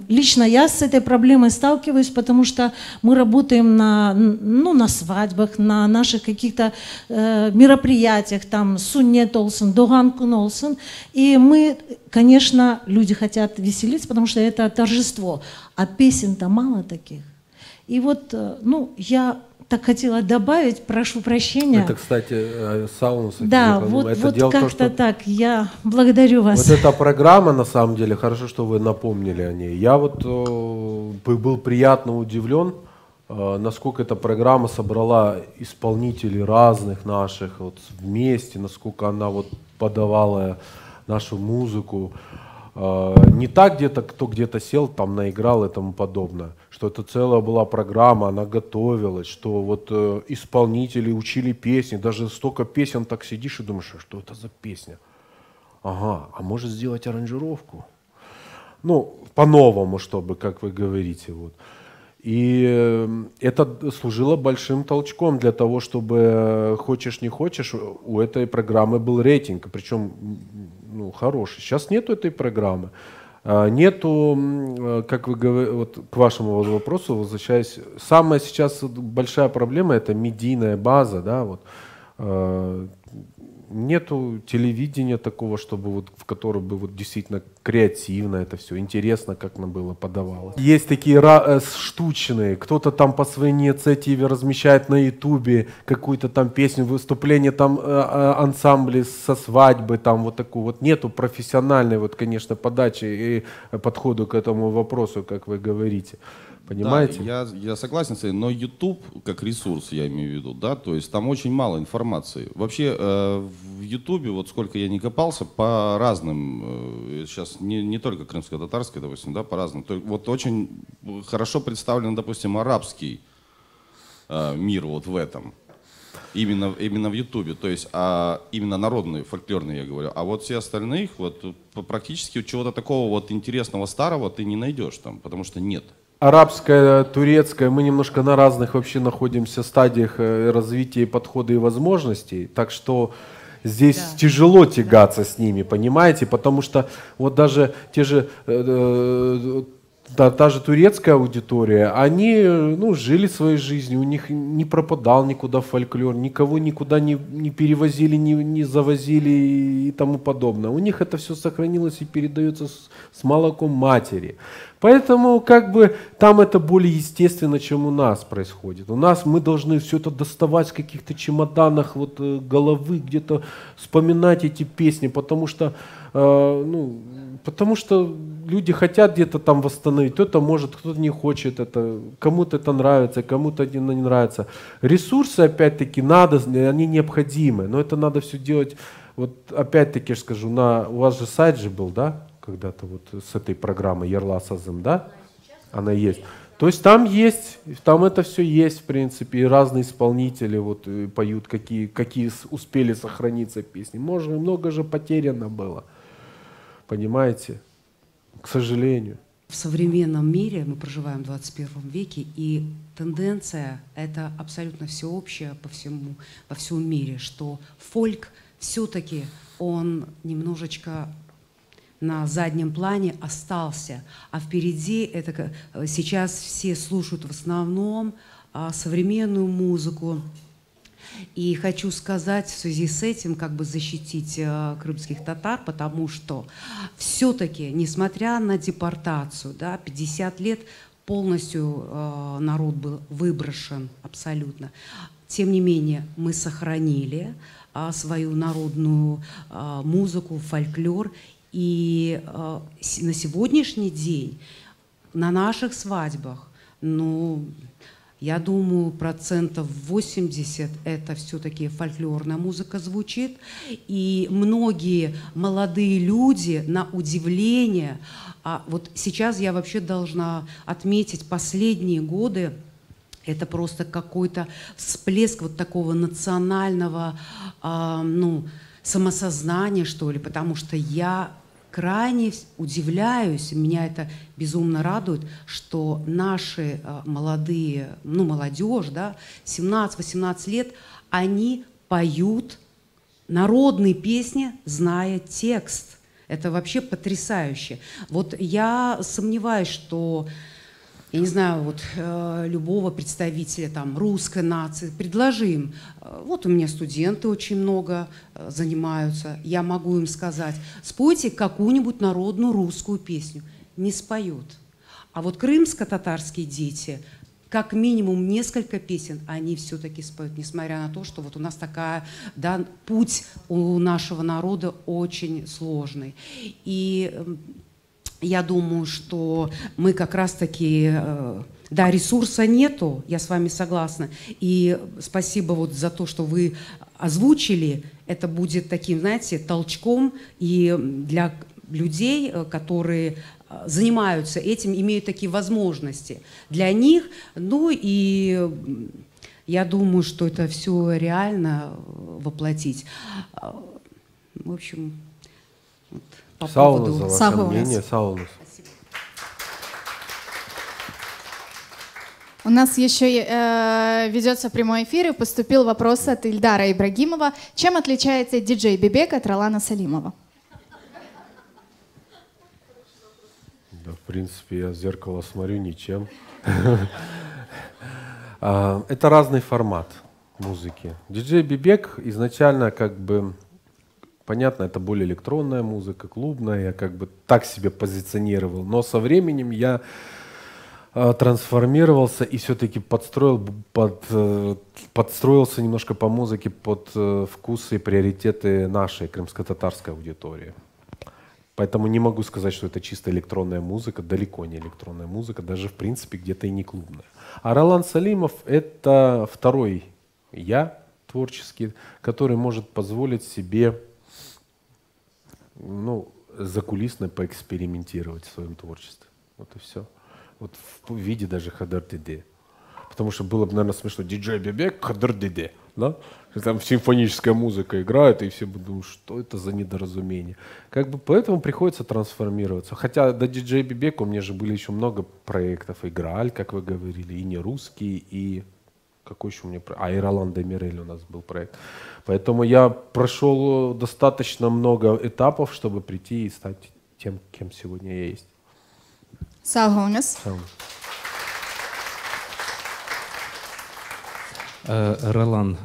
лично я с этой проблемой сталкиваюсь, потому что мы работаем на свадьбах, на наших каких-то мероприятиях, там Суннет олсын, Доган күн олсын, и мы, конечно, люди хотят веселиться, потому что это торжество, а песен-то мало таких. И вот, ну, я так хотела добавить, прошу прощения. Это, кстати, Саунус. Да, вот как-то так, я благодарю вас. Вот эта программа, на самом деле, хорошо, что вы напомнили о ней. Я вот был приятно удивлен, насколько эта программа собрала исполнителей разных наших вот вместе, насколько она вот подавала нашу музыку. Не так где-то, кто где-то сел, там наиграл и тому подобное, что это целая была программа, она готовилась, что вот исполнители учили песни, даже столько песен так сидишь и думаешь, что это за песня? Ага, а может сделать аранжировку? Ну, по-новому, чтобы, как вы говорите, вот. И это служило большим толчком для того, чтобы, хочешь не хочешь, у этой программы был рейтинг, причем ну, хороший. Сейчас нету этой программы. Нету, как вы говорите, вот к вашему вопросу возвращаясь, самая сейчас большая проблема — это медийная база, да, вот. Нету телевидения такого, чтобы вот, в котором бы вот действительно креативно это все, интересно, как нам было подавалось. Есть такие штучные, кто-то там по своей инициативе размещает на ютубе какую-то там песню, выступление там ансамбля со свадьбы, там вот такую вот. Нету профессиональной вот, конечно, подачи и подходу к этому вопросу, как вы говорите. Понимаете? Да, я согласен с этим, но YouTube как ресурс, я имею в виду, да, то есть там очень мало информации. Вообще в YouTube, вот сколько я не копался, по разным, сейчас не только крымско-татарской, допустим, да, по разным. Вот очень хорошо представлен, допустим, арабский мир вот в этом. Именно в Ютубе, то есть именно народные, фольклорные, я говорю. А вот все остальных, вот практически чего-то такого вот интересного, старого ты не найдешь там, потому что нет. Арабская, турецкая, мы немножко на разных вообще находимся стадиях развития подхода и возможностей, так что здесь тяжело тягаться с ними, понимаете, потому что вот даже те же, та же турецкая аудитория, они ну, жили своей жизнью, у них не пропадал никуда фольклор, никого никуда не перевозили, не завозили и тому подобное. У них это все сохранилось и передается с молоком матери. Поэтому как бы там это более естественно, чем у нас происходит. У нас мы должны все это доставать в каких-то чемоданах вот, головы, где-то вспоминать эти песни, потому что люди хотят где-то там восстановить. Кто-то может, кто-то не хочет это. Кому-то это нравится, кому-то не нравится. Ресурсы, опять-таки, надо, они необходимы. Но это надо все делать. Вот опять-таки скажу, у вас же сайт же был, да? Когда-то вот с этой программой Ерлас Азым, да? Она есть. То есть там это все есть, в принципе, и разные исполнители вот поют, какие успели сохраниться песни. Много же потеряно было, понимаете? К сожалению. В современном мире мы проживаем в 21 веке, и тенденция это абсолютно всеобщая по всему мире, что фольк все-таки он немножечко на заднем плане остался. А впереди это сейчас все слушают в основном современную музыку. И хочу сказать в связи с этим, как бы защитить крымских татар, потому что все-таки, несмотря на депортацию, да, 50 лет полностью народ был выброшен абсолютно. Тем не менее, мы сохранили свою народную музыку, фольклор. И на сегодняшний день на наших свадьбах, ну, я думаю, 80% это все-таки фольклорная музыка звучит. И многие молодые люди, на удивление, вот сейчас я вообще должна отметить последние годы, это просто какой-то всплеск вот такого национального, ну, самосознания, что ли, потому что я крайне удивляюсь, меня это безумно радует, что наши молодые, ну, молодежь, да, 17-18 лет, они поют народные песни, зная текст. Это вообще потрясающе. Вот я сомневаюсь, что, я не знаю, вот любого представителя там русской нации предложим. Вот у меня студенты очень много занимаются. Я могу им сказать: спойте какую-нибудь народную русскую песню. Не споют. А вот крымско-татарские дети, как минимум несколько песен, они все-таки споют, несмотря на то, что вот у нас такая, да, путь у нашего народа очень сложный. И я думаю, что мы как раз-таки, да, ресурса нету, я с вами согласна. И спасибо вот за то, что вы озвучили. Это будет таким, знаете, толчком и для людей, которые занимаются этим, имеют такие возможности для них. Ну и я думаю, что это все реально воплотить. В общем, вот. Саунус, за ваше мнение. Саунус. У нас еще ведется прямой эфир, и поступил вопрос от Ильдара Ибрагимова. Чем отличается диджей Бебек от Ролана Салимова? Да, в принципе, я в зеркало смотрю, ничем. Это разный формат музыки. Диджей Бебек изначально как бы... Понятно, это более электронная музыка, клубная, я как бы так себя позиционировал. Но со временем я трансформировался и все-таки подстроился немножко по музыке под вкусы и приоритеты нашей крымско-татарской аудитории. Поэтому не могу сказать, что это чисто электронная музыка, далеко не электронная музыка, даже в принципе где-то и не клубная. А Ролан Салимов — это второй я творческий, который может позволить себе, ну, закулисно поэкспериментировать в своем творчестве. Вот и все. Вот в виде даже Хадар Деде. Потому что было бы, наверное, смешно: диджей Бебек, Хадар Деде. Да? Там симфоническая музыка играет, и все будут думать, что это за недоразумение. Как бы поэтому приходится трансформироваться. Хотя до диджей Бебека у меня же были еще много проектов. И Грааль, как вы говорили, и не русский, и... Какой еще у меня проект? И Ролан Демирель у нас был проект. Поэтому я прошел достаточно много этапов, чтобы прийти и стать тем, кем сегодня я есть. Саунус. Ролан,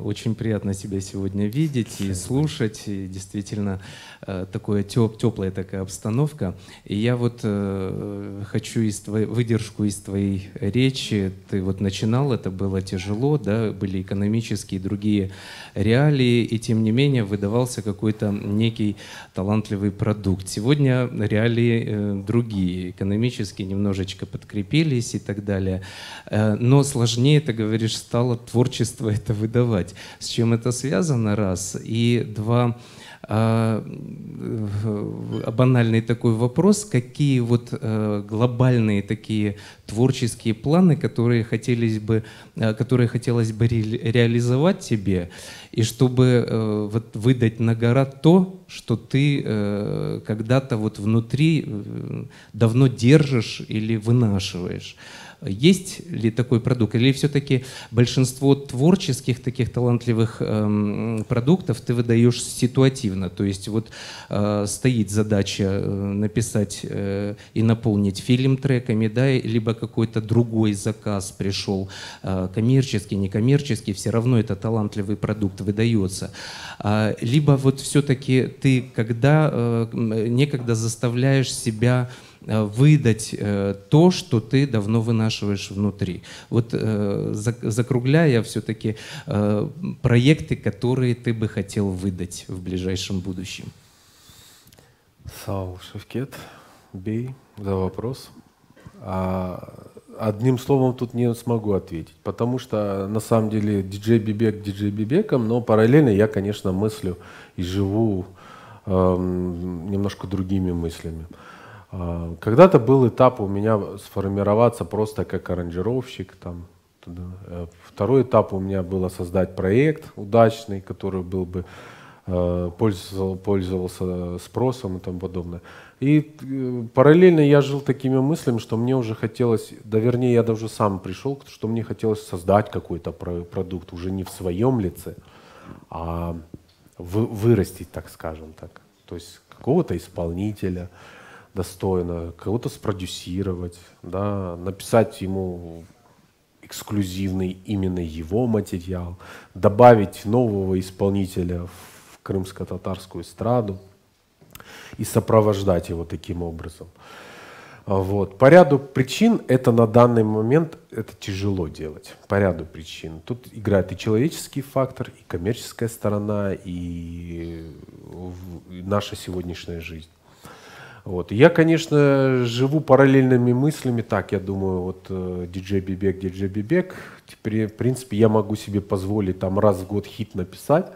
очень приятно тебя сегодня видеть и слушать. И действительно, такая теплая такая обстановка. И я вот хочу выдержку из твоей речи. Ты вот начинал, это было тяжело, да, были экономические и другие реалии, и тем не менее выдавался какой-то некий талантливый продукт. Сегодня реалии другие, экономические немножечко подкрепились и так далее. Но сложнее, ты говоришь, стало творчество это выдавать. С чем это связано, раз. И два, банальный такой вопрос: какие вот глобальные такие творческие планы, которые хотелось бы реализовать тебе, и чтобы вот выдать на гора то, что ты когда-то вот внутри давно держишь или вынашиваешь. Есть ли такой продукт? Или все-таки большинство творческих таких талантливых продуктов ты выдаешь ситуативно? То есть вот стоит задача написать и наполнить фильм треками, да, либо какой-то другой заказ пришел, коммерческий, некоммерческий, все равно это талантливый продукт выдается. Либо вот все-таки ты некогда заставляешь себя выдать то, что ты давно вынашиваешь внутри. Вот закругляя все-таки проекты, которые ты бы хотел выдать в ближайшем будущем. Сау Шевкет, бей за вопрос. Одним словом тут не смогу ответить, потому что на самом деле диджей Бибек Бибеком, но параллельно я, конечно, мыслю и живу немножко другими мыслями. Когда-то был этап у меня сформироваться просто как аранжировщик. Второй этап у меня было создать проект удачный, который был бы пользовался спросом и тому подобное. И параллельно я жил такими мыслями, что мне уже хотелось, да вернее я даже сам пришел, что мне хотелось создать какой-то продукт уже не в своем лице, а вырастить, так скажем так. То есть какого-то исполнителя достойно, кого-то спродюсировать, да, написать ему эксклюзивный именно его материал, добавить нового исполнителя в крымско-татарскую эстраду и сопровождать его таким образом. Вот. По ряду причин это на данный момент это тяжело делать. По ряду причин. Тут играет и человеческий фактор, и коммерческая сторона, и наша сегодняшняя жизнь. Вот. Я, конечно, живу параллельными мыслями. Так, я думаю, вот диджей Бибек. Теперь, в принципе, я могу себе позволить там раз в год хит написать.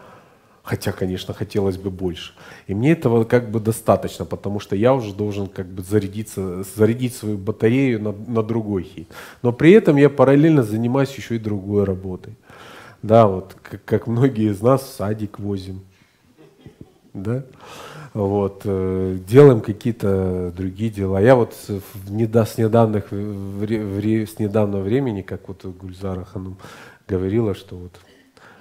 Хотя, конечно, хотелось бы больше. И мне этого как бы достаточно, потому что я уже должен как бы зарядить свою батарею на другой хит. Но при этом я параллельно занимаюсь еще и другой работой. Да, вот как многие из нас в садик возим. Да? Вот, делаем какие-то другие дела. Я вот с недавнего времени, как вот Гульзара Ханум говорила, что вот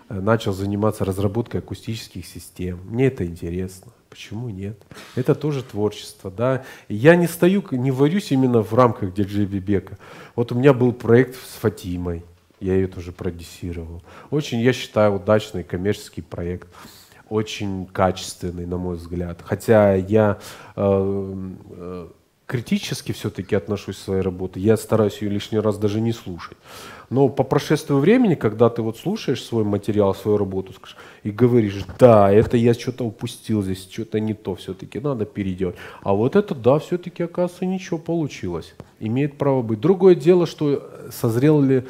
начал заниматься разработкой акустических систем. Мне это интересно. Почему нет? Это тоже творчество, да. Я не варюсь именно в рамках диджей Бибека. Вот у меня был проект с Фатимой. Я ее тоже продюсировал. Очень, я считаю, удачный коммерческий проект. Очень качественный, на мой взгляд. Хотя я критически все-таки отношусь к своей работе. Я стараюсь ее лишний раз даже не слушать. Но по прошествию времени, когда ты вот слушаешь свой материал, свою работу, и говоришь, да, это я что-то упустил здесь, что-то не то, все-таки надо переделать. А вот это, да, все-таки, оказывается, ничего получилось. Имеет право быть. Другое дело, что созрела ли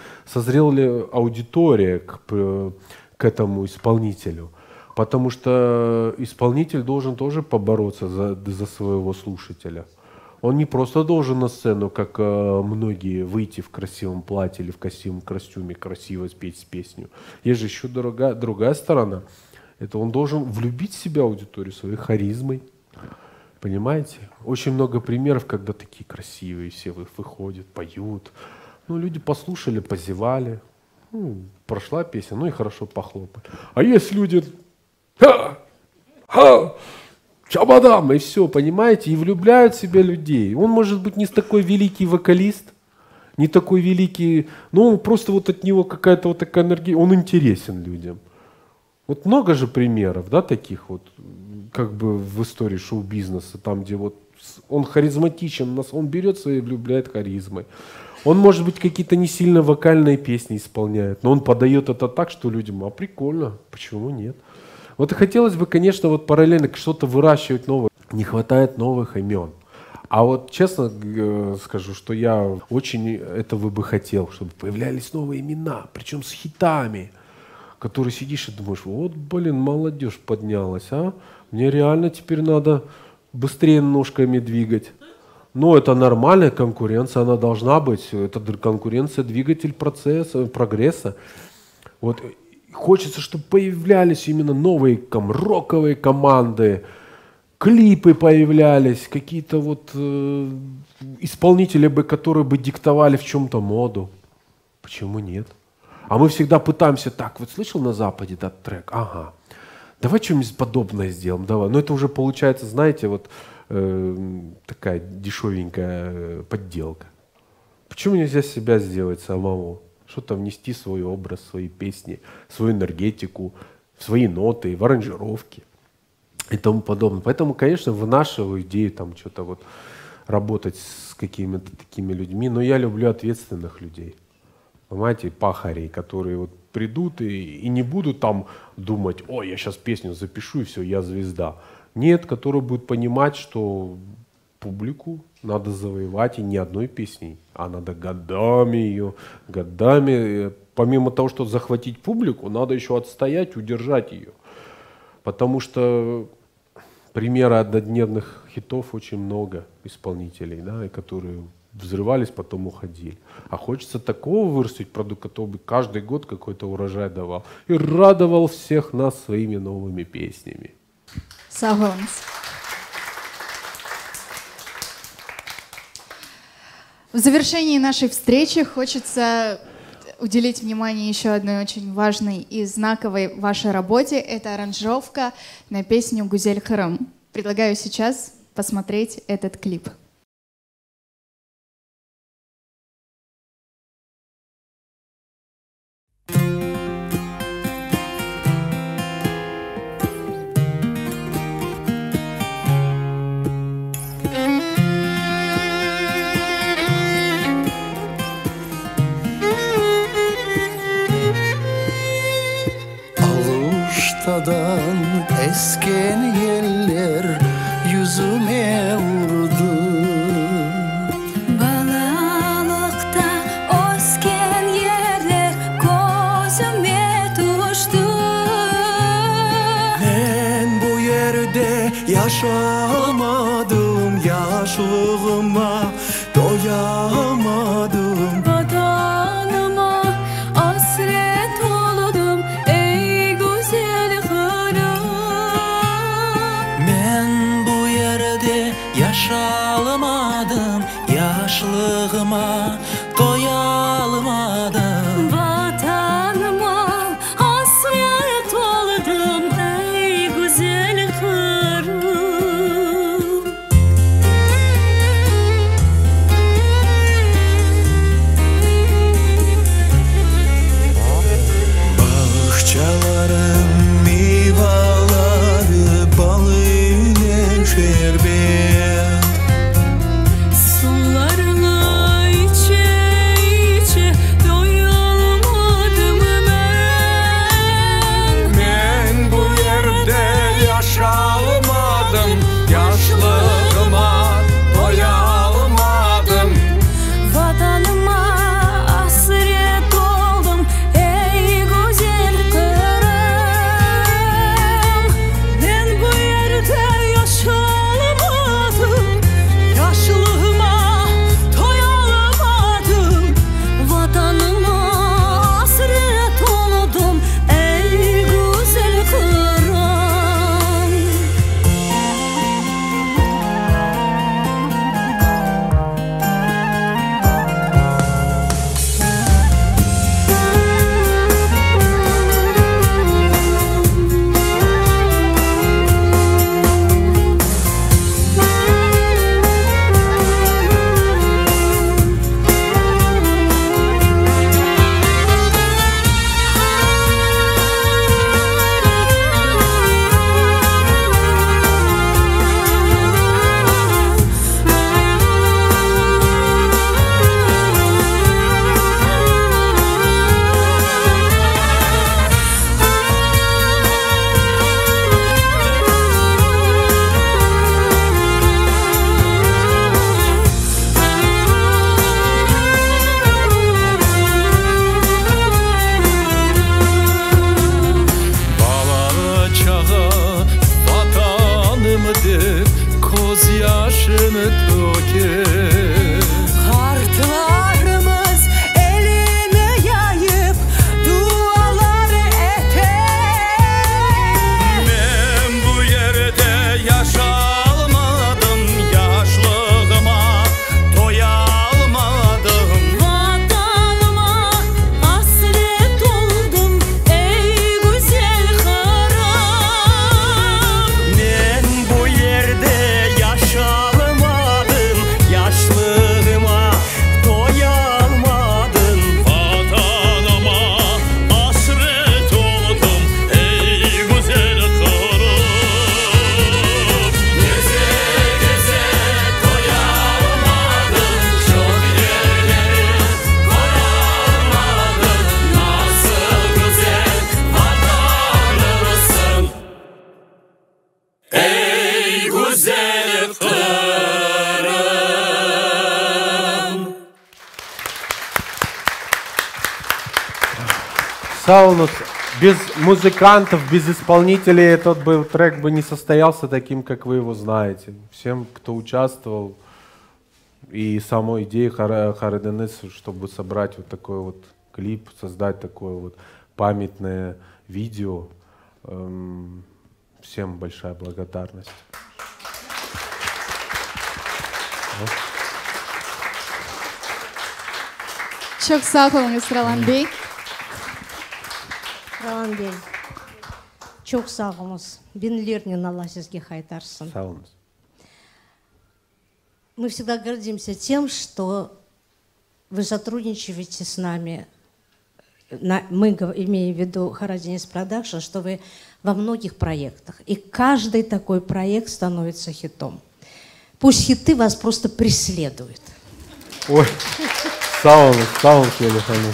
аудитория к этому исполнителю. Потому что исполнитель должен тоже побороться за своего слушателя. Он не просто должен на сцену, как многие, выйти в красивом платье или в красивом костюме, красиво спеть песню. Есть же еще другая сторона. Это он должен влюбить в себя аудиторию своей харизмой. Понимаете? Очень много примеров, когда такие красивые все выходят, поют. Ну, люди послушали, позевали. Ну, прошла песня, ну и хорошо похлопали. А есть люди... Чабадам, и все, понимаете, и влюбляют в себя людей. Он может быть не такой великий вокалист, не такой великий, но он просто вот от него какая-то вот такая энергия, он интересен людям. Вот много же примеров, да, таких вот, как бы в истории шоу-бизнеса, там, где вот он харизматичен, он берется и влюбляет харизмой. Он, может быть, какие-то не сильно вокальные песни исполняет, но он подает это так, что людям, а прикольно, почему нет? Вот и хотелось бы, конечно, вот параллельно что-то выращивать новое. Не хватает новых имен. А вот честно скажу, что я очень этого бы хотел, чтобы появлялись новые имена, причем с хитами, которые сидишь и думаешь, вот, блин, молодежь поднялась, а? Мне реально теперь надо быстрее ножками двигать. Но это нормальная конкуренция, она должна быть. Это конкуренция, двигатель прогресса. Вот. Хочется, чтобы появлялись именно новые роковые команды, клипы появлялись, какие-то вот исполнители, которые бы диктовали в чем-то моду. Почему нет? А мы всегда пытаемся так, вот слышал на Западе этот трек? Ага, давай что-нибудь подобное сделаем, давай. Но это уже получается, знаете, вот такая дешевенькая подделка. Почему нельзя себя сделать самому? Что-то внести свой образ, свои песни, свою энергетику, свои ноты, в аранжировки и тому подобное. Поэтому, конечно, вынашиваю идею там что-то вот работать с какими-то такими людьми. Но я люблю ответственных людей. Понимаете, пахарей, которые вот придут и не будут там думать, ой, я сейчас песню запишу и все, я звезда. Нет, которые будут понимать, что публику надо завоевать и не одной песней, а надо годами ее, годами. Помимо того, что захватить публику, надо еще отстоять, удержать ее. Потому что примеры однодневных хитов очень много исполнителей, да, и которые взрывались, потом уходили. А хочется такого вырастить продукт, который бы каждый год какой-то урожай давал и радовал всех нас своими новыми песнями. Согласен. В завершении нашей встречи хочется уделить внимание еще одной очень важной и знаковой вашей работе. Это аранжировка на песню «Гузель Хырым». Предлагаю сейчас посмотреть этот клип. Esken yeller yüzüme vurdu. Balalıkta osken yerler gözüme tuştu. Ben bu yerde yaşamadım, yaşlığıma doyamadım. Vatanıma hasret oldum ey güzel Hırım. Ben bu yerde yaşalmadım, yaşlığıma doyalmadım. Vatanıma hasret oldum ey güzel Hırım. Саунус, без музыкантов, без исполнителей этот бы трек бы не состоялся таким, как вы его знаете. Всем, кто участвовал, и самой идеей Хараденес, чтобы собрать вот такой вот клип, создать такое вот памятное видео. Всем большая благодарность. Çok sağ olun Ralan Bey. Ralan Bey, çok sağ olun. Binlerden Allah sizге қайтарсын. Sağ olun. Мы всегда гордимся тем, что вы сотрудничаете с нами. Мы имеем в виду Хараденес Продакшн, что вы во многих проектах. И каждый такой проект становится хитом. Пусть хиты вас просто преследуют. Ой, Саунус, Елефану.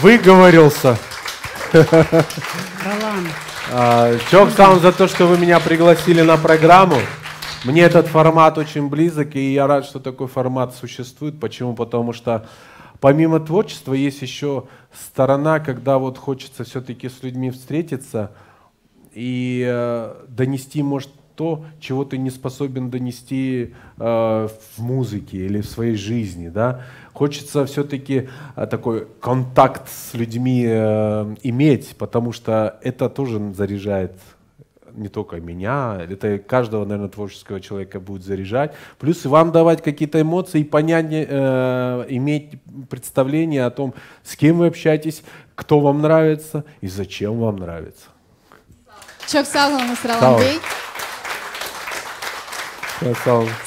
Выговорился. Ролан. Чок Саунус за то, что вы меня пригласили на программу. Мне этот формат очень близок, и я рад, что такой формат существует. Почему? Потому что помимо творчества есть еще сторона, когда вот хочется все-таки с людьми встретиться и донести, может, то, чего ты не способен донести в музыке или в своей жизни, да. Хочется все-таки такой контакт с людьми иметь, потому что это тоже заряжает не только меня, это каждого, наверное, творческого человека будет заряжать. Плюс и вам давать какие-то эмоции и понятие, иметь представление о том, с кем вы общаетесь, кто вам нравится и зачем вам нравится. Çok sağ olun Ralan Bey.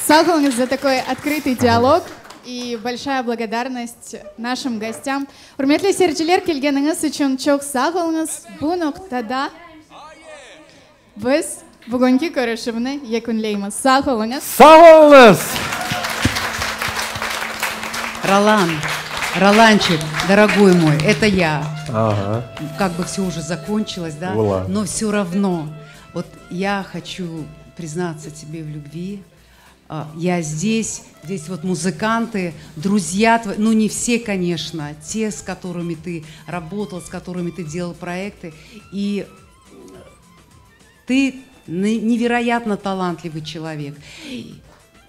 Sağ olun за такой открытый диалог. И большая благодарность нашим гостям. Hürmetli seyirciler, келгеніңіз үшін çok sağ olunuz. Bu noktada biz bugünkü görüşümünü yakınlayımız. Sağ olunuz. Sağ olunuz. Роланчик, дорогой мой, это я. Ага. Как бы все уже закончилось, да? Ула. Но все равно, вот я хочу признаться тебе в любви. Я здесь вот музыканты, друзья твои, ну не все, конечно, те, с которыми ты работал, с которыми ты делал проекты. И ты невероятно талантливый человек.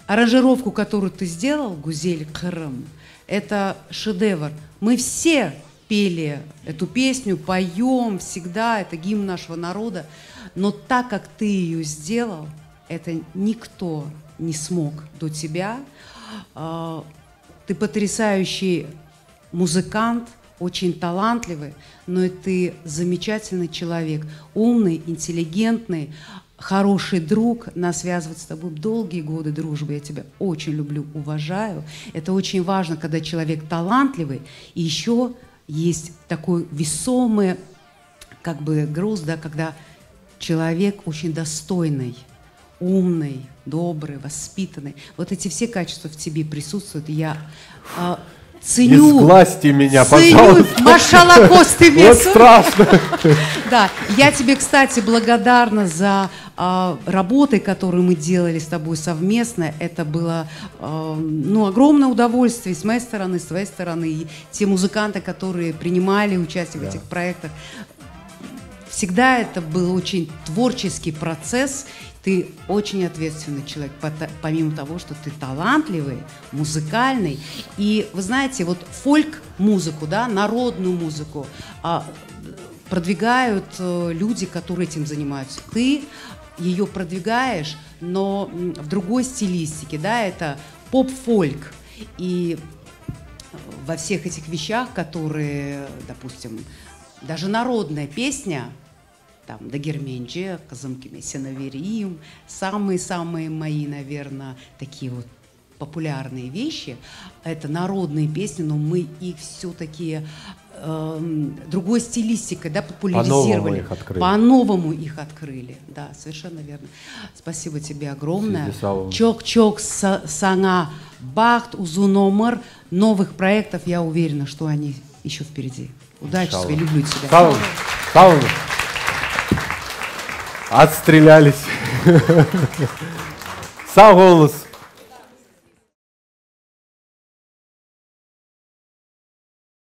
Аранжировку, которую ты сделал, Гузель Кырым, это шедевр. Мы все пели эту песню, поем всегда, это гимн нашего народа. Но так, как ты ее сделал, это никто не смог до тебя. Ты потрясающий музыкант, очень талантливый, но и ты замечательный человек, умный, интеллигентный, хороший друг. Нас связывает с тобой долгие годы дружбы. Я тебя очень люблю, уважаю. Это очень важно, когда человек талантливый, и еще есть такой весомый как бы груз, да, когда человек очень достойный, умный, добрый, воспитанный. Вот эти все качества в тебе присутствуют. Я ценю. Не сглазьте меня, пожалуйста. Машалла косты Вот страшно. Да, я тебе, кстати, благодарна за работы, которые мы делали с тобой совместно. Это было огромное удовольствие с моей стороны, с твоей стороны. И те музыканты, которые принимали участие в этих проектах, всегда это был очень творческий процесс. Ты очень ответственный человек, помимо того, что ты талантливый, музыкальный. И вы знаете, вот фольк-музыку, да, народную музыку продвигают люди, которые этим занимаются. Ты ее продвигаешь, но в другой стилистике, да, это поп-фольк. И во всех этих вещах, которые, допустим, даже народная песня, там, Дагерменджи, Казымкиме Сенавериим, самые-самые мои, наверное, такие вот популярные вещи, это народные песни, но мы их все-таки другой стилистикой, да, популяризировали. По-новому их открыли. Да, совершенно верно. Спасибо тебе огромное. Чок-чок сана бахт узуномар новых проектов, я уверена, что они еще впереди. Удачи тебе, люблю тебя. Саун. Отстрелялись. Сау голос.